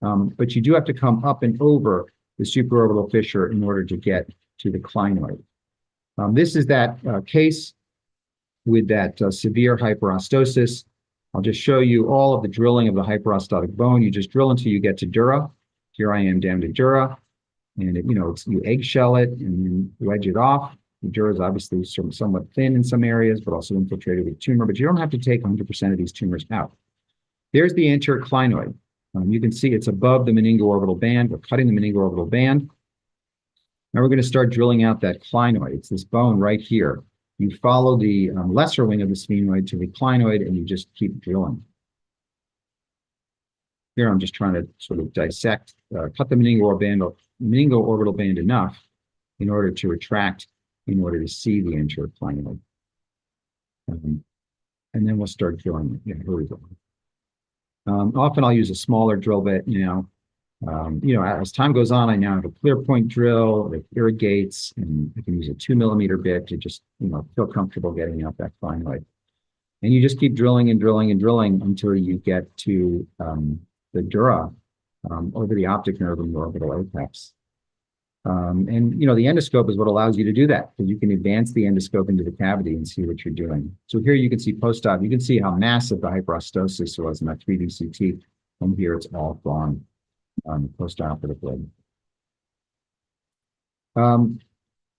but you do have to come up and over the supraorbital fissure in order to get to the clinoid. This is that case with that severe hyperostosis. I'll just show you all of the drilling of the hyperostotic bone. You just drill until you get to dura. Here I am down to dura. And you eggshell it and then wedge it off. The dura is obviously somewhat thin in some areas, but also infiltrated with tumor. But you don't have to take 100% of these tumors out. There's the anterior clinoid. You can see it's above the meningoorbital band. We're cutting the meningoorbital band. Now we're going to start drilling out that clinoid. It's this bone right here. You follow the lesser wing of the sphenoid to the clinoid, and you just keep drilling. Here I'm just trying to sort of dissect, cut the meningoorbital band enough in order to retract, in order to see the anterior clinoid. And then we'll start drilling it. Yeah, here we go. Often I'll use a smaller drill bit now. As time goes on, I now have a clear point drill that irrigates, and I can use a 2 millimeter bit to just, feel comfortable getting out that clinoid. And you just keep drilling and drilling and drilling until you get to the dura over the optic nerve and the orbital apex. And the endoscope is what allows you to do that, because you can advance the endoscope into the cavity and see what you're doing. So here you can see post-op. You can see how massive the hyperostosis was in that 3D CT. And here it's all gone post-operatively.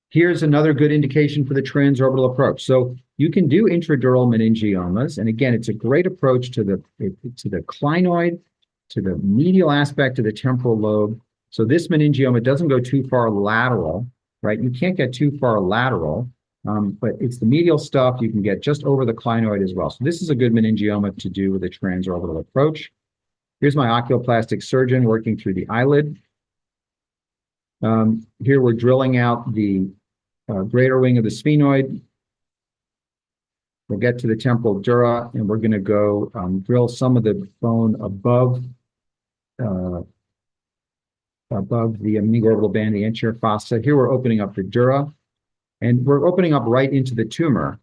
Here's another good indication for the transorbital approach. So you can do intradural meningiomas, and again, it's a great approach to the clinoid, to the medial aspect of the temporal lobe. So this meningioma doesn't go too far lateral, right? You can't get too far lateral, but it's the medial stuff. You can get just over the clinoid as well. So this is a good meningioma to do with a transorbital approach. Here's my oculoplastic surgeon working through the eyelid. Here we're drilling out the greater wing of the sphenoid. We'll get to the temporal dura, and we're going to go drill some of the bone above the meningoorbital band, the anterior fossa. Here we're opening up the dura, and we're opening up right into the tumor,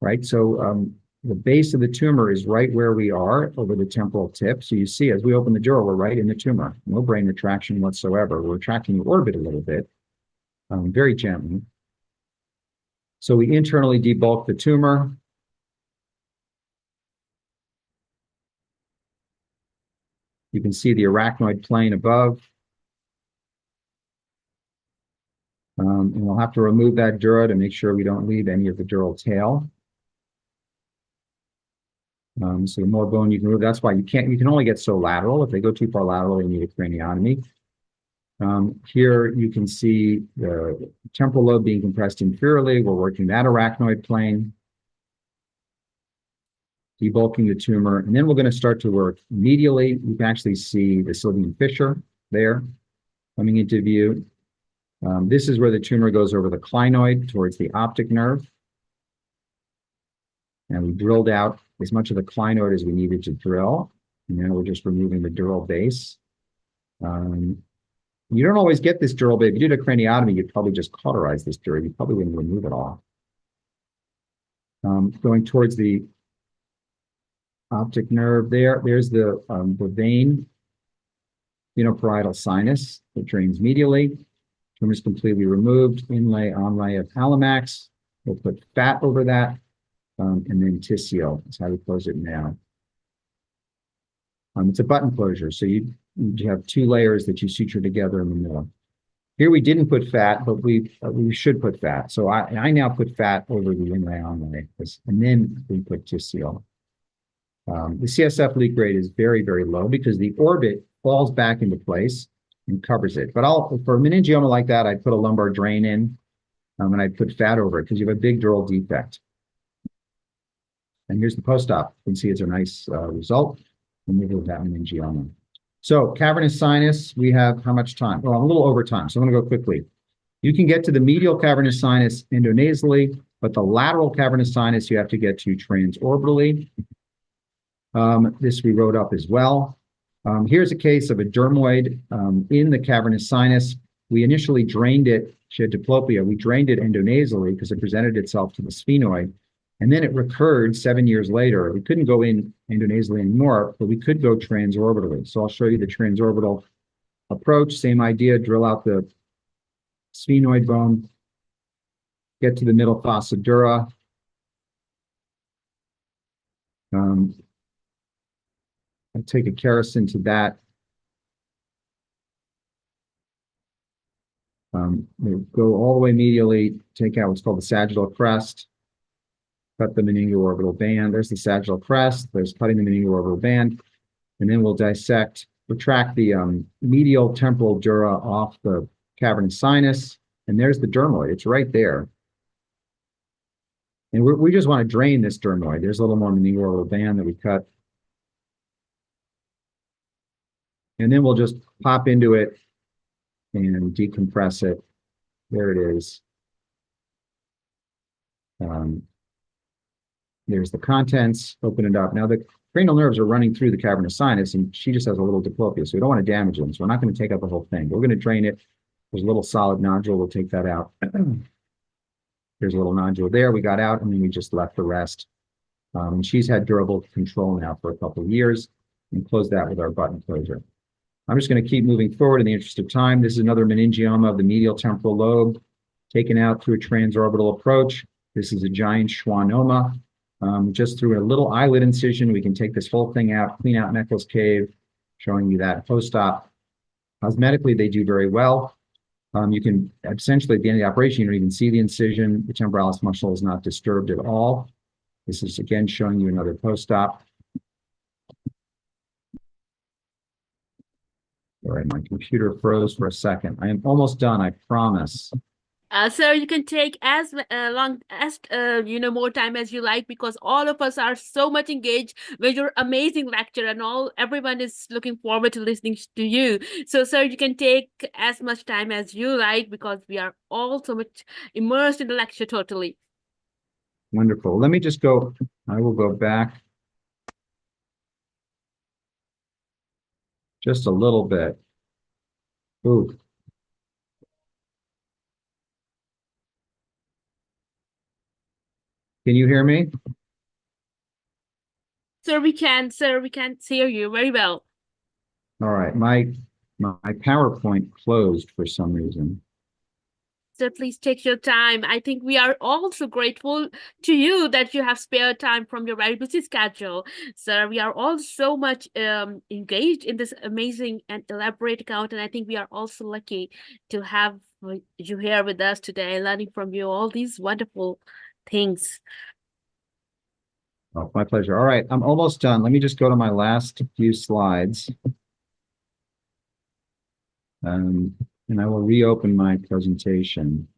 right? So the base of the tumor is right where we are over the temporal tip. So you see, as we open the dura, we're right in the tumor. No brain retraction whatsoever. We're retracting the orbit a little bit, very gently. So we internally debulk the tumor. You can see the arachnoid plane above. And we'll have to remove that dura to make sure we don't leave any of the dural tail. So the more bone you can remove, that's why you can only get so lateral. If they go too far lateral, you need a craniotomy. Here you can see the temporal lobe being compressed inferiorly. We're working that arachnoid plane, debulking the tumor, and then we're going to start to work medially. You can actually see the sylvian fissure there coming into view. This is where the tumor goes over the clinoid towards the optic nerve. And we drilled out as much of the clinoid as we needed to drill. And now we're just removing the dural base. You don't always get this dural base. If you did a craniotomy, you'd probably just cauterize this dura. You probably wouldn't remove it all. Going towards the optic nerve there's the vein, parietal sinus that drains medially. Tumor is completely removed, inlay, onlay of Alamax. We'll put fat over that, and then tissio. That's how we close it now. It's a button closure, so you have two layers that you suture together in the middle. Here we didn't put fat, but we should put fat. So I now put fat over the inlay, onlay, and then we put tissio. The CSF leak rate is very, very low because the orbit falls back into place and covers it. But for a meningioma like that, I'd put a lumbar drain in, and I'd put fat over it because you have a big dural defect. And here's the post-op. You can see it's a nice result. Removal of that meningioma. So cavernous sinus, we have how much time? Well, I'm a little over time, so I'm going to go quickly. You can get to the medial cavernous sinus endonasally, but the lateral cavernous sinus you have to get to transorbitally. This we wrote up as well. Here's a case of a dermoid in the cavernous sinus. We initially drained it. She had diplopia. We drained it endonasally because it presented itself to the sphenoid. And then it recurred 7 years later. We couldn't go in endonasally anymore, but we could go transorbitally. So I'll show you the transorbital approach. Same idea, drill out the sphenoid bone, get to the middle fossa dura. I take a kerosene to that. We go all the way medially, take out what's called the sagittal crest, cut the meningoorbital band. There's the sagittal crest. There's cutting the meningoorbital band. And then we'll dissect, retract the medial temporal dura off the cavernous sinus. And there's the dermoid. It's right there. And we just want to drain this dermoid. There's a little more meningoorbital band that we cut. And then we'll just pop into it and decompress it. There it is. There's the contents, open it up. Now the cranial nerves are running through the cavernous sinus and she just has a little diplopia, so we don't want to damage them. So we're not going to take out the whole thing. We're going to drain it. There's a little solid nodule, we'll take that out. There's a little nodule there we got out, and then we just left the rest. And she's had durable control now for a couple of years, and close that with our button closure. I'm just going to keep moving forward in the interest of time. This is another meningioma of the medial temporal lobe, taken out through a transorbital approach. This is a giant schwannoma. Just through a little eyelid incision, we can take this whole thing out, clean out Meckel's cave, showing you that post-op. Cosmetically, they do very well. You can essentially, at the end of the operation, you don't even see the incision. The temporalis muscle is not disturbed at all. This is, again, showing you another post-op. All right, my computer froze for a second. I am almost done, I promise. Sir, you can take as long as more time as you like, because all of us are so much engaged with your amazing lecture, and everyone is looking forward to listening to you. So, sir, you can take as much time as you like, because we are all so much immersed in the lecture totally. Wonderful. Let me just go. I will go back just a little bit. Ooh. Can you hear me? Sir, we can hear you very well. All right. My PowerPoint closed for some reason. So please take your time. I think we are also grateful to you that you have spared time from your very busy schedule. So we are all so much engaged in this amazing and elaborate account, and I think we are also lucky to have you here with us today, learning from you all these wonderful things. Oh, my pleasure. All right, I'm almost done. Let me just go to my last few slides. And I will reopen my presentation.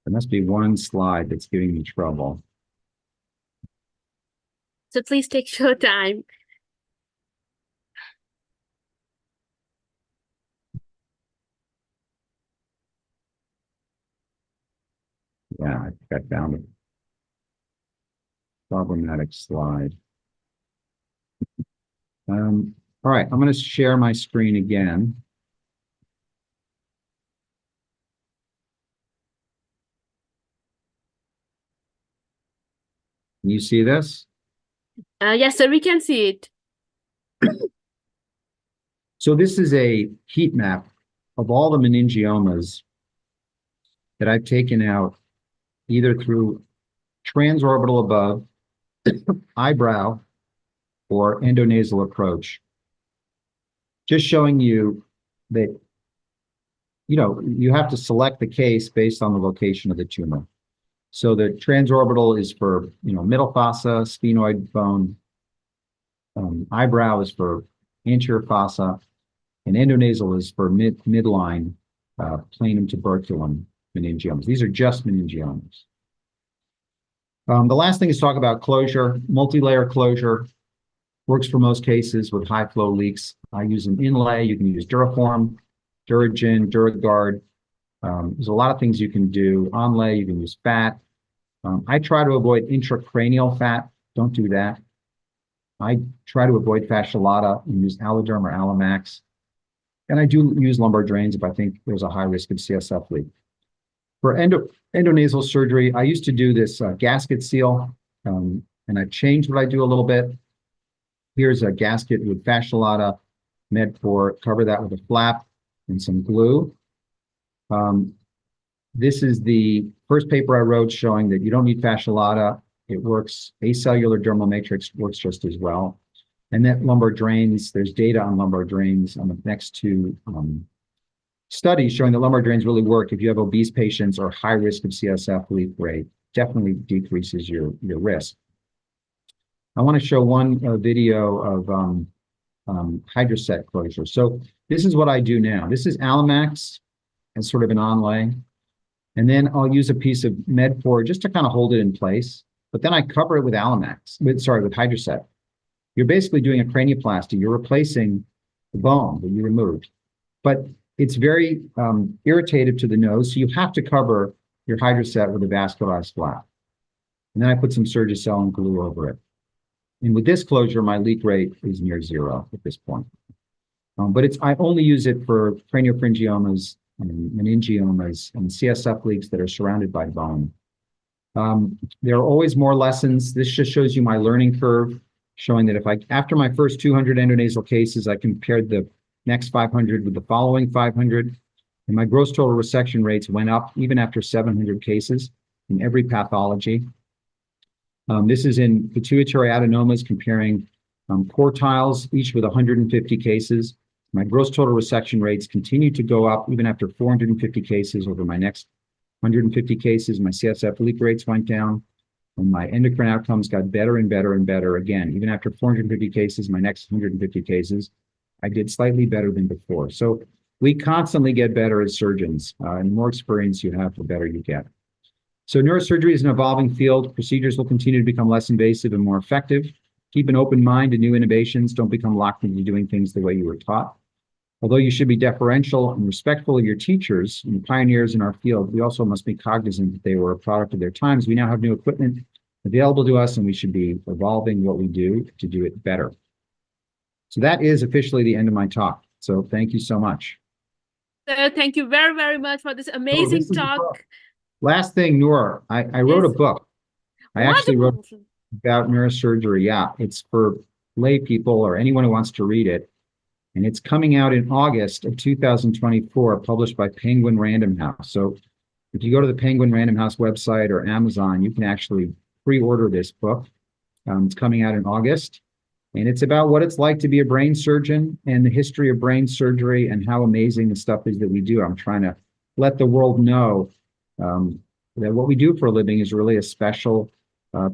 There must be one slide that's giving me trouble. So please take your time. Yeah, I think I found a problematic slide. All right, I'm going to share my screen again. Can you see this? Yes, sir, we can see it. So this is a heat map of all the meningiomas that I've taken out either through transorbital above, eyebrow, or endonasal approach. Just showing you that, you have to select the case based on the location of the tumor. So the transorbital is for, middle fossa, sphenoid bone. Eyebrow is for anterior fossa, and endonasal is for midline, planum tuberculum meningiomas. These are just meningiomas. The last thing is talk about closure. Multi-layer closure works for most cases with high flow leaks. I use an inlay. You can use Duraform, Duragen, Duragard. There's a lot of things you can do. Onlay, you can use fat. I try to avoid intracranial fat. Don't do that. I try to avoid fascia lata and use Alloderm or Allomax. And I do use lumbar drains if I think there's a high risk of CSF leak. For endonasal surgery, I used to do this gasket seal, and I've changed what I do a little bit. Here's a gasket with fascia lata, Med4, cover that with a flap and some glue. This is the first paper I wrote showing that you don't need fascia lata. It works, acellular dermal matrix works just as well. And that lumbar drains, there's data on lumbar drains on the next two studies showing that lumbar drains really work if you have obese patients or high risk of CSF leak rate. Definitely decreases your risk. I want to show one video of hydroset closure. So this is what I do now. This is Allomax and sort of an onlay. And then I'll use a piece of Med4 just to kind of hold it in place. But then I cover it with with hydroset. You're basically doing a cranioplasty. You're replacing the bone that you removed. But it's very irritative to the nose, so you have to cover your hydroset with a vascularized flap. And then I put some Surgicel and glue over it. And with this closure, my leak rate is near zero at this point. But I only use it for craniopharyngiomas and meningiomas and CSF leaks that are surrounded by bone. There are always more lessons. This just shows you my learning curve, showing that after my first 200 endonasal cases, I compared the next 500 with the following 500, and my gross total resection rates went up even after 700 cases in every pathology. This is in pituitary adenomas comparing quartiles, each with 150 cases. My gross total resection rates continued to go up even after 450 cases. Over my next 150 cases, my CSF leak rates went down, and my endocrine outcomes got better and better and better. Again, even after 450 cases, my next 150 cases, I did slightly better than before. So we constantly get better as surgeons, and the more experience you have, the better you get. So neurosurgery is an evolving field. Procedures will continue to become less invasive and more effective. Keep an open mind to new innovations. Don't become locked into doing things the way you were taught. Although you should be deferential and respectful of your teachers and the pioneers in our field, we also must be cognizant that they were a product of their times. We now have new equipment available to us, and we should be evolving what we do to do it better. So that is officially the end of my talk. So thank you so much. Thank you very, very much for this Oh, amazing this is talk. last thing, Noor, I wrote a Yes, book. I actually wrote wonderful. about neurosurgery. Yeah, it's for lay people or anyone who wants to read it. And it's coming out in August of 2024, published by Penguin Random House. So if you go to the Penguin Random House website or Amazon, you can actually pre-order this book. It's coming out in August. And it's about what it's like to be a brain surgeon and the history of brain surgery and how amazing the stuff is that we do. I'm trying to let the world know that what we do for a living is really a special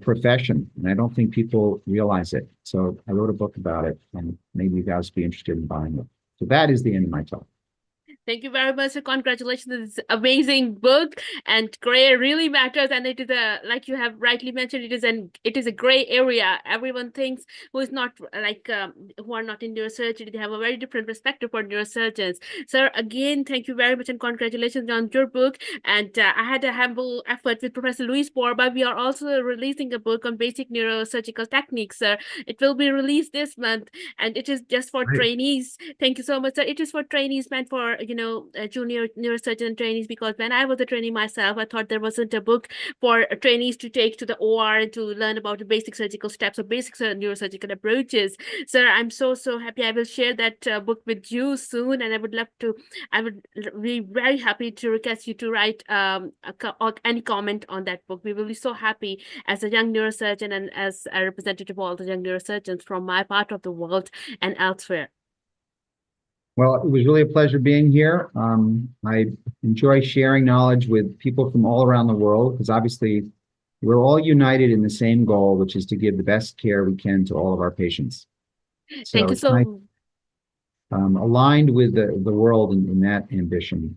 profession. And I don't think people realize it. So I wrote a book about it, and maybe you guys would be interested in buying it. So that is the end of my talk. Thank you very much. Congratulations on this amazing book. And gray really matters. And it is like you have rightly mentioned, it is a gray area. Everyone thinks who is not who are not in neurosurgery, they have a very different perspective for neurosurgeons. Sir, again, thank you very much and congratulations on your book. And I had a humble effort with Professor Luis Borba. We are also releasing a book on basic neurosurgical techniques, sir. It will be released this month, and it is just for Great. trainees. Thank you so much, sir. It is for trainees, meant for junior neurosurgeon trainees, because when I was a trainee myself, I thought there wasn't a book for trainees to take to the OR and to learn about the basic surgical steps or basic neurosurgical approaches. Sir, I'm so happy. I will share that book with you soon, and I would be very happy to request you to write any comment on that book. We will be so happy as a young neurosurgeon and as a representative of all the young neurosurgeons from my part of the world and elsewhere. Well, it was really a pleasure being here. I enjoy sharing knowledge with people from all around the world, because obviously we're all united in the same goal, which is to give the best care we can to all of our patients. So Thank you it's nice, so aligned with the world in that ambition.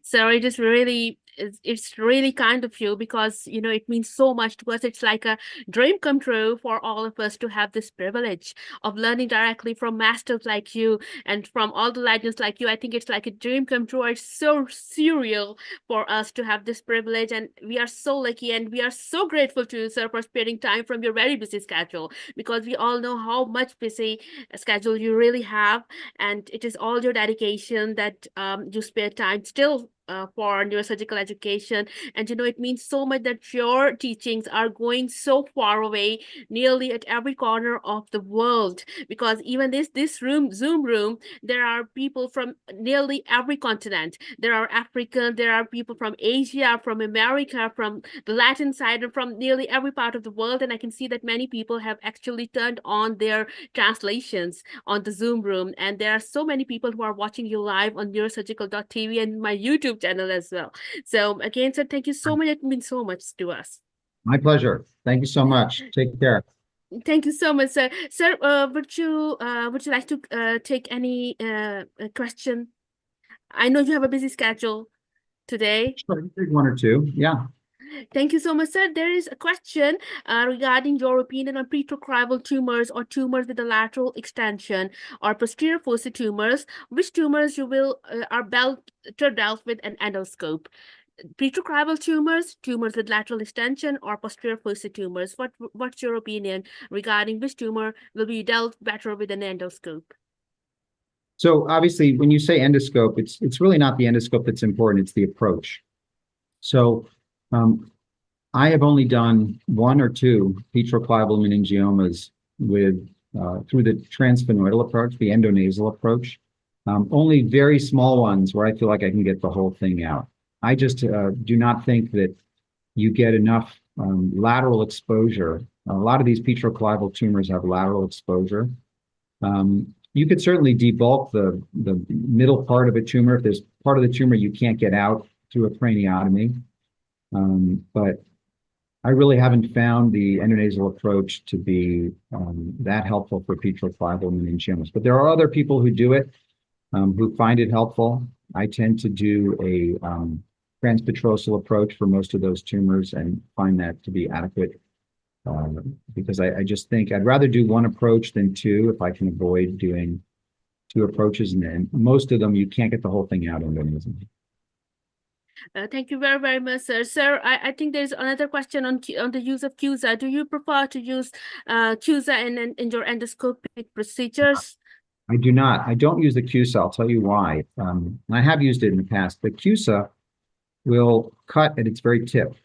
So it is really it's really kind of you, because it means so much to us. It's like a dream come true for all of us to have this privilege of learning directly from masters like you and from all the legends like you. I think it's like a dream come true. It's so surreal for us to have this privilege, and we are so lucky, and we are so grateful to you, sir, for sparing time from your very busy schedule, because we all know how much busy schedule you really have, and it is all your dedication that you spare time still for neurosurgical education. And it means so much that your teachings are going so far away, nearly at every corner of the world. Because even this room, Zoom room, there are people from nearly every continent. There are African, there are people from Asia, from America, from the Latin side, and from nearly every part of the world. And I can see that many people have actually turned on their translations on the Zoom room. And there are so many people who are watching you live on neurosurgical.tv and my YouTube channel as well. So again, sir, thank you so much. It means so much to us. My pleasure. Thank you so much. Take care. Thank you so much, sir. Sir, would you like to take any question? I know you have a busy schedule today. Sure, take one or two. Yeah. Thank you so much, sir. There is a question regarding your opinion on pretrocrival tumors or tumors with a lateral extension or posterior foci tumors. Which tumors you will are better dealt with an endoscope? Pretrocrival tumors, tumors with lateral extension, or posterior foci tumors. What's your opinion regarding which tumor will be dealt better with an endoscope? So obviously, when you say endoscope, it's really not the endoscope that's important. It's the approach. So um, I have only done one or two petroclival meningiomas with through the transsphenoidal approach, the endonasal approach. Only very small ones where I feel like I can get the whole thing out. I just do not think that you get enough lateral exposure. A lot of these petroclival tumors have lateral exposure. You could certainly debulk the middle part of a tumor if there's part of the tumor you can't get out through a craniotomy. But I really haven't found the endonasal approach to be that helpful for petroclival meningiomas. But there are other people who do it, who find it helpful. I tend to do a transpetrosal approach for most of those tumors and find that to be adequate, because I just think I'd rather do one approach than two if I can avoid doing two approaches. And then most of them, you can't get the whole thing out endonasally. Thank you very, very much, sir. Sir, I think there's another question on the use of CUSA. Do you prefer to use CUSA in your endoscopic procedures? I do not. I don't use the CUSA. I'll tell you why. I have used it in the past. The CUSA will cut at its very tip.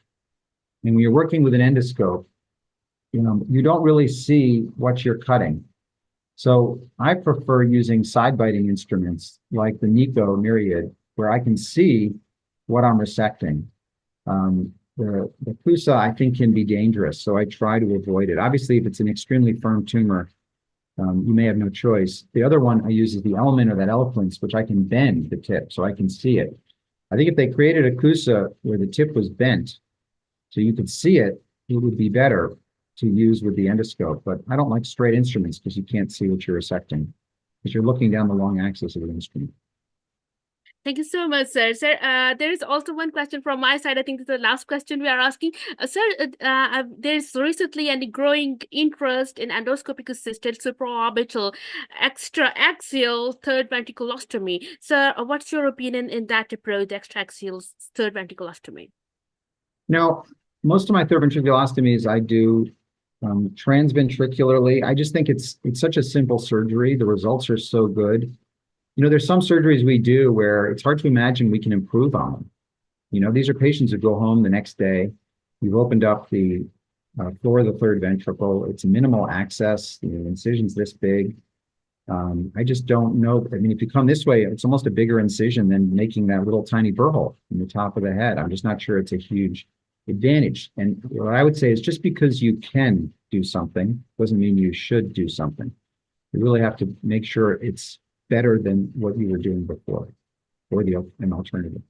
And when you're working with an endoscope, you don't really see what you're cutting. So I prefer using side biting instruments like the Nico Myriad, where I can see what I'm resecting. The CUSA, I think, can be dangerous, so I try to avoid it. Obviously, if it's an extremely firm tumor, you may have no choice. The other one I use is the Element or that Eloquence, which I can bend the tip so I can see it. I think if they created a CUSA where the tip was bent so you could see it, it would be better to use with the endoscope. But I don't like straight instruments because you can't see what you're resecting, because you're looking down the long axis of an instrument. Thank you so much, sir. Sir, there is also one question from my side. I think this is the last question we are asking. Sir, there's recently a growing interest in endoscopic assisted supraorbital extraaxial third ventriculostomy. Sir, what's your opinion in that approach, extraaxial third ventriculostomy? Now, most of my third ventriculostomies I do transventricularly. I just think it's such a simple surgery. The results are so good. There's some surgeries we do where it's hard to imagine we can improve on them. These are patients who go home the next day. You've opened up the floor of the third ventricle. It's minimal access. The incision's this big. I just don't know. I mean, if you come this way, it's almost a bigger incision than making that little tiny burr hole in the top of the head. I'm just not sure it's a huge advantage. And what I would say is just because you can do something doesn't mean you should do something. You really have to make sure it's better than what you were doing before, or an alternative.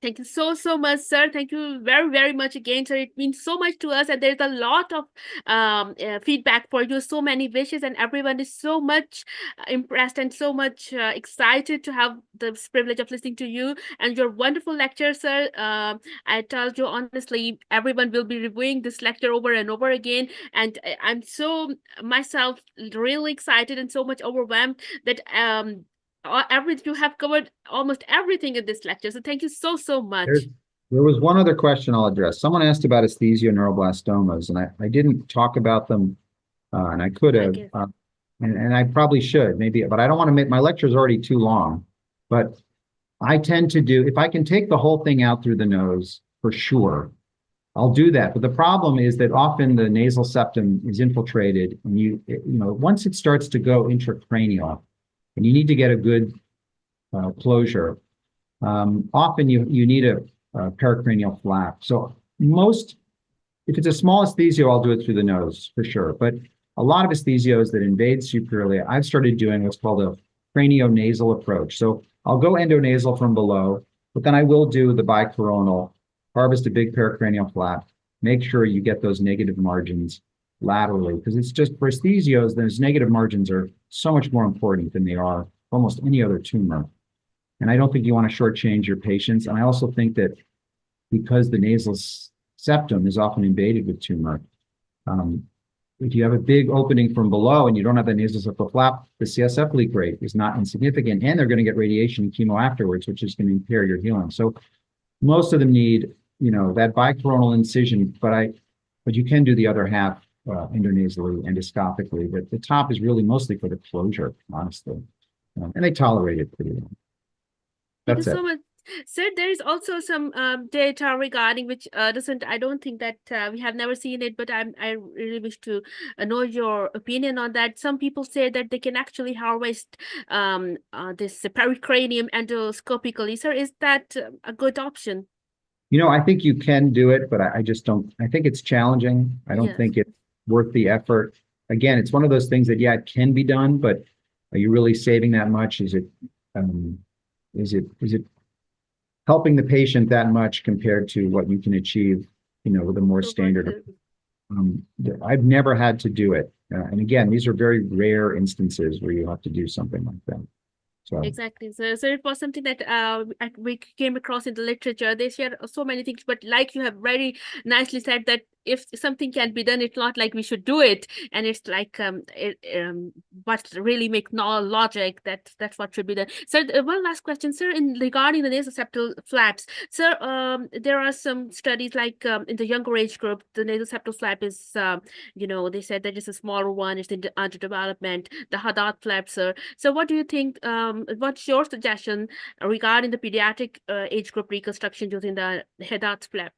Thank you so, so much, sir. Thank you very, very much again, sir. It means so much to us, and there's a lot of feedback for you, so many wishes, and everyone is so much impressed and so much excited to have the privilege of listening to you and your wonderful lecture, sir. I told you honestly, everyone will be reviewing this lecture over and over again, and I'm so myself really excited and so much overwhelmed that you have covered almost everything in this lecture. So thank you so, so There's, much. there was one other question I'll address. Someone asked about esthesioneuroblastoma, and I didn't talk about them, and I could I have, guess. and I probably should maybe, but I don't want to make my lecture is already too long. But I tend to do, if I can take the whole thing out through the nose, for sure, I'll do that. But the problem is that often the nasal septum is infiltrated, and once it starts to go intracranial, and you need to get a good closure. Often you need a pericranial flap. So if it's a small aesthesio, I'll do it through the nose for sure. But a lot of aesthesios that invade superiorly, I've started doing what's called a cranionasal approach. So I'll go endonasal from below, but then I will do the bicoronal, harvest a big pericranial flap, make sure you get those negative margins laterally, because it's just for aesthesios, those negative margins are so much more important than they are almost any other tumor. And I don't think you want to shortchange your patients. And I also think that because the nasal septum is often invaded with tumor, um, if you have a big opening from below and you don't have the nasal septal flap, the CSF leak rate is not insignificant, and they're going to get radiation and chemo afterwards, which is going to impair your healing. So most of them need, that bicoronal incision, but you can do the other half endonasally, endoscopically. But the top is really mostly for the closure, honestly, and they tolerate it pretty well. Thank you That's it. so much. Sir, there is also some data regarding which doesn't, I don't think that we have never seen it, but I really wish to know your opinion on that. Some people say that they can actually harvest this pericranium endoscopically. Sir, is that a good option? I think you can do it, but I just don't. I think it's challenging. I don't Yes. think it's worth the effort. Again, it's one of those things that, yeah, it can be done, but are you really saving that much? Um, is it helping the patient that much compared to what you can achieve, with a more standard? Um, I've never had to do it, and again, these are very rare instances where you have to do something like that. So, Exactly. So it was something that we came across in the literature. They share so many things, but like you have very nicely said that if something can be done, it's not like we should do it, and it's like what really makes no logic. That's what should be done. So one last question, sir, in regarding the nasal septal flaps, sir. There are some studies like in the younger age group, the nasal septal flap is they said that it's a smaller one, it's in the underdevelopment. The Haddad flap, sir. So, what do you think? What's your suggestion regarding the pediatric age group reconstruction using the Haddad flap?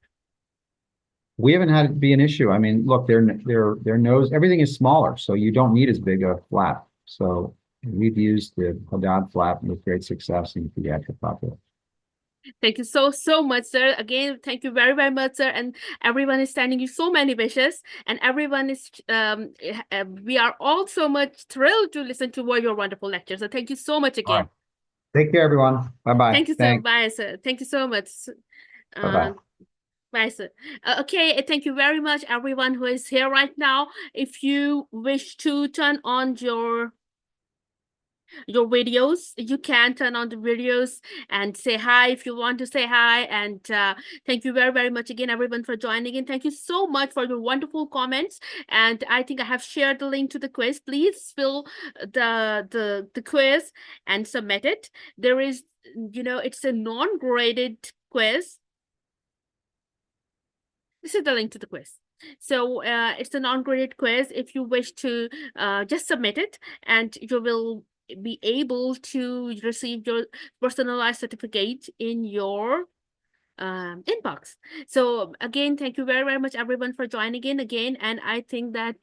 we haven't had it be an issue. I mean, look, their nose, everything is smaller, so you don't need as big a flap. So we've used the Haddad flap with great success in the pediatric population. Thank you so, so much, sir. Again, thank you very, very much, sir. And everyone is sending you so many wishes, and everyone is, we are all so much thrilled to listen to all your wonderful lectures. So, thank you so much All right. again. Take care, everyone. Bye bye. Thank you, sir. Thanks. Bye, sir. Thank you so much. Bye Uh, bye. Bye, sir. Okay, thank you very much, everyone who is here right now. If you wish to turn on your videos, you can turn on the videos and say hi if you want to say hi. And thank you very, very much again, everyone, for joining in. Thank you so much for your wonderful comments. And I think I have shared the link to the quiz. Please fill the quiz and submit it. There is, it's a non-graded quiz. This is the link to the quiz. So it's a non-graded quiz. If you wish to just submit it, and you will be able to receive your personalized certificate in your inbox. So again, thank you very, very much, everyone, for joining in again. And I think that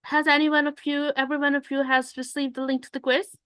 has every one of you has received the link to the quiz?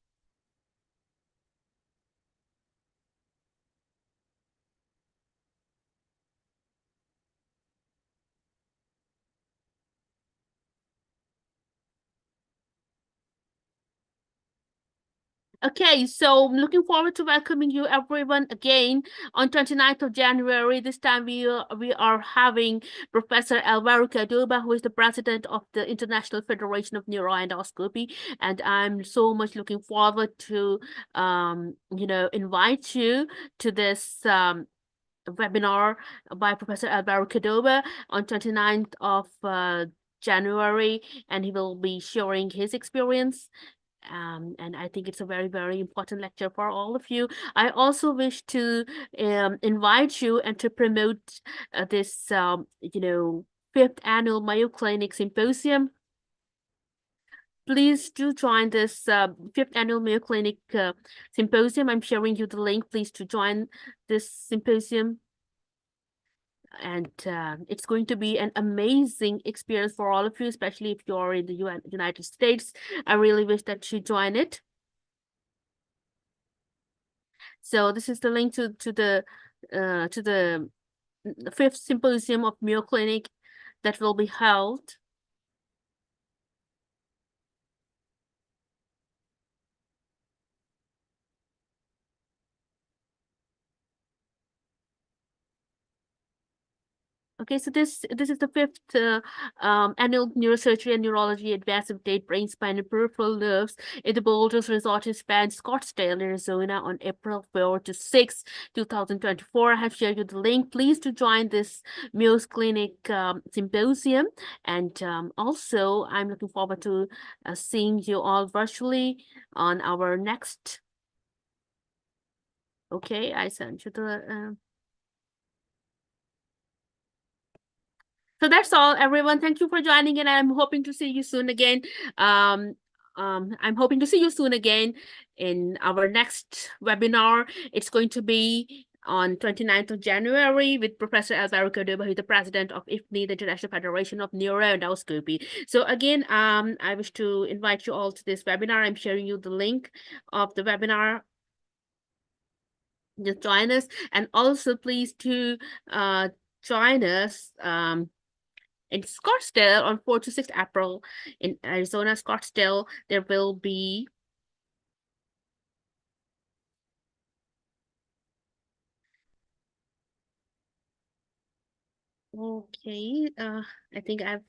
Okay, so I'm looking forward to welcoming you everyone again on 29th of January. This time we are having Professor Alvaro Cardova, who is the president of the International Federation of Neuroendoscopy, and I'm so much looking forward to invite you to this webinar by Professor Alvaro Cardova on 29th of January, and he will be sharing his experience, and I think it's a very, very important lecture for all of you. I also wish to invite you and to promote this, fifth annual Mayo Clinic Symposium. Please do join this fifth annual Mayo Clinic Symposium. I'm sharing you the link. Please to join this symposium. And it's going to be an amazing experience for all of you, especially if you're in the United States. I really wish that you join it. So this is the link to the fifth symposium of Mayo Clinic that will be held. Okay, so this is the fifth annual Neurosurgery and Neurology Advanced Update Brain, Spine, and Peripheral Nerves in the Boulders Resort in Scottsdale, Arizona on April 4 to 6, 2024. I have shared you the link. Please to join this Mayo Clinic symposium. And also, I'm looking forward to seeing you all virtually on our next. Okay, I sent you the. So that's all, everyone. Thank you for joining, and I'm hoping to see you soon again. Um, I'm hoping to see you soon again in our next webinar. It's going to be on 29th of January with Professor Alvaro Cardova, who's the president of IFNI, the International Federation of Neuroendoscopy. So again, I wish to invite you all to this webinar. I'm sharing you the link of the webinar. Just join us, and also please to join us in Scottsdale on 4 to 6 April in Arizona, Scottsdale. There will be okay. I think I've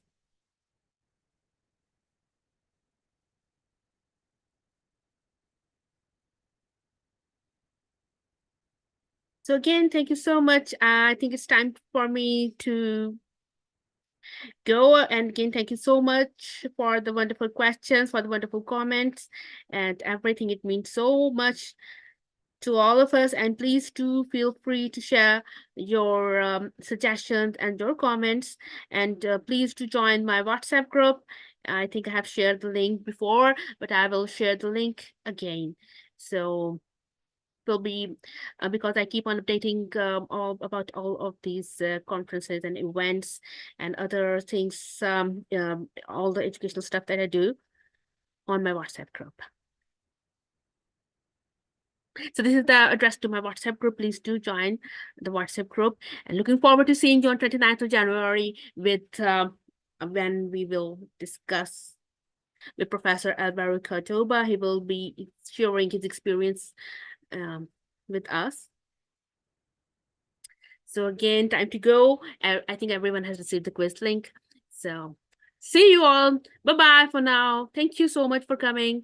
so again, thank you so much. I think it's time for me to go. And again, thank you so much for the wonderful questions, for the wonderful comments, and everything. It means so much to all of us, and please do feel free to share your suggestions and your comments, and please do join my WhatsApp group. I think I have shared the link before, but I will share the link again. So will be because I keep on updating all about all of these conferences and events and other things, all the educational stuff that I do on my WhatsApp group. So this is the address to my WhatsApp group. Please do join the WhatsApp group. And looking forward to seeing you on 29th of January with when we will discuss with Professor Alvaro Cardova. He will be sharing his experience with us. So again, time to go. I think everyone has received the quiz link. So see you all. Bye-bye for now. Thank you so much for coming.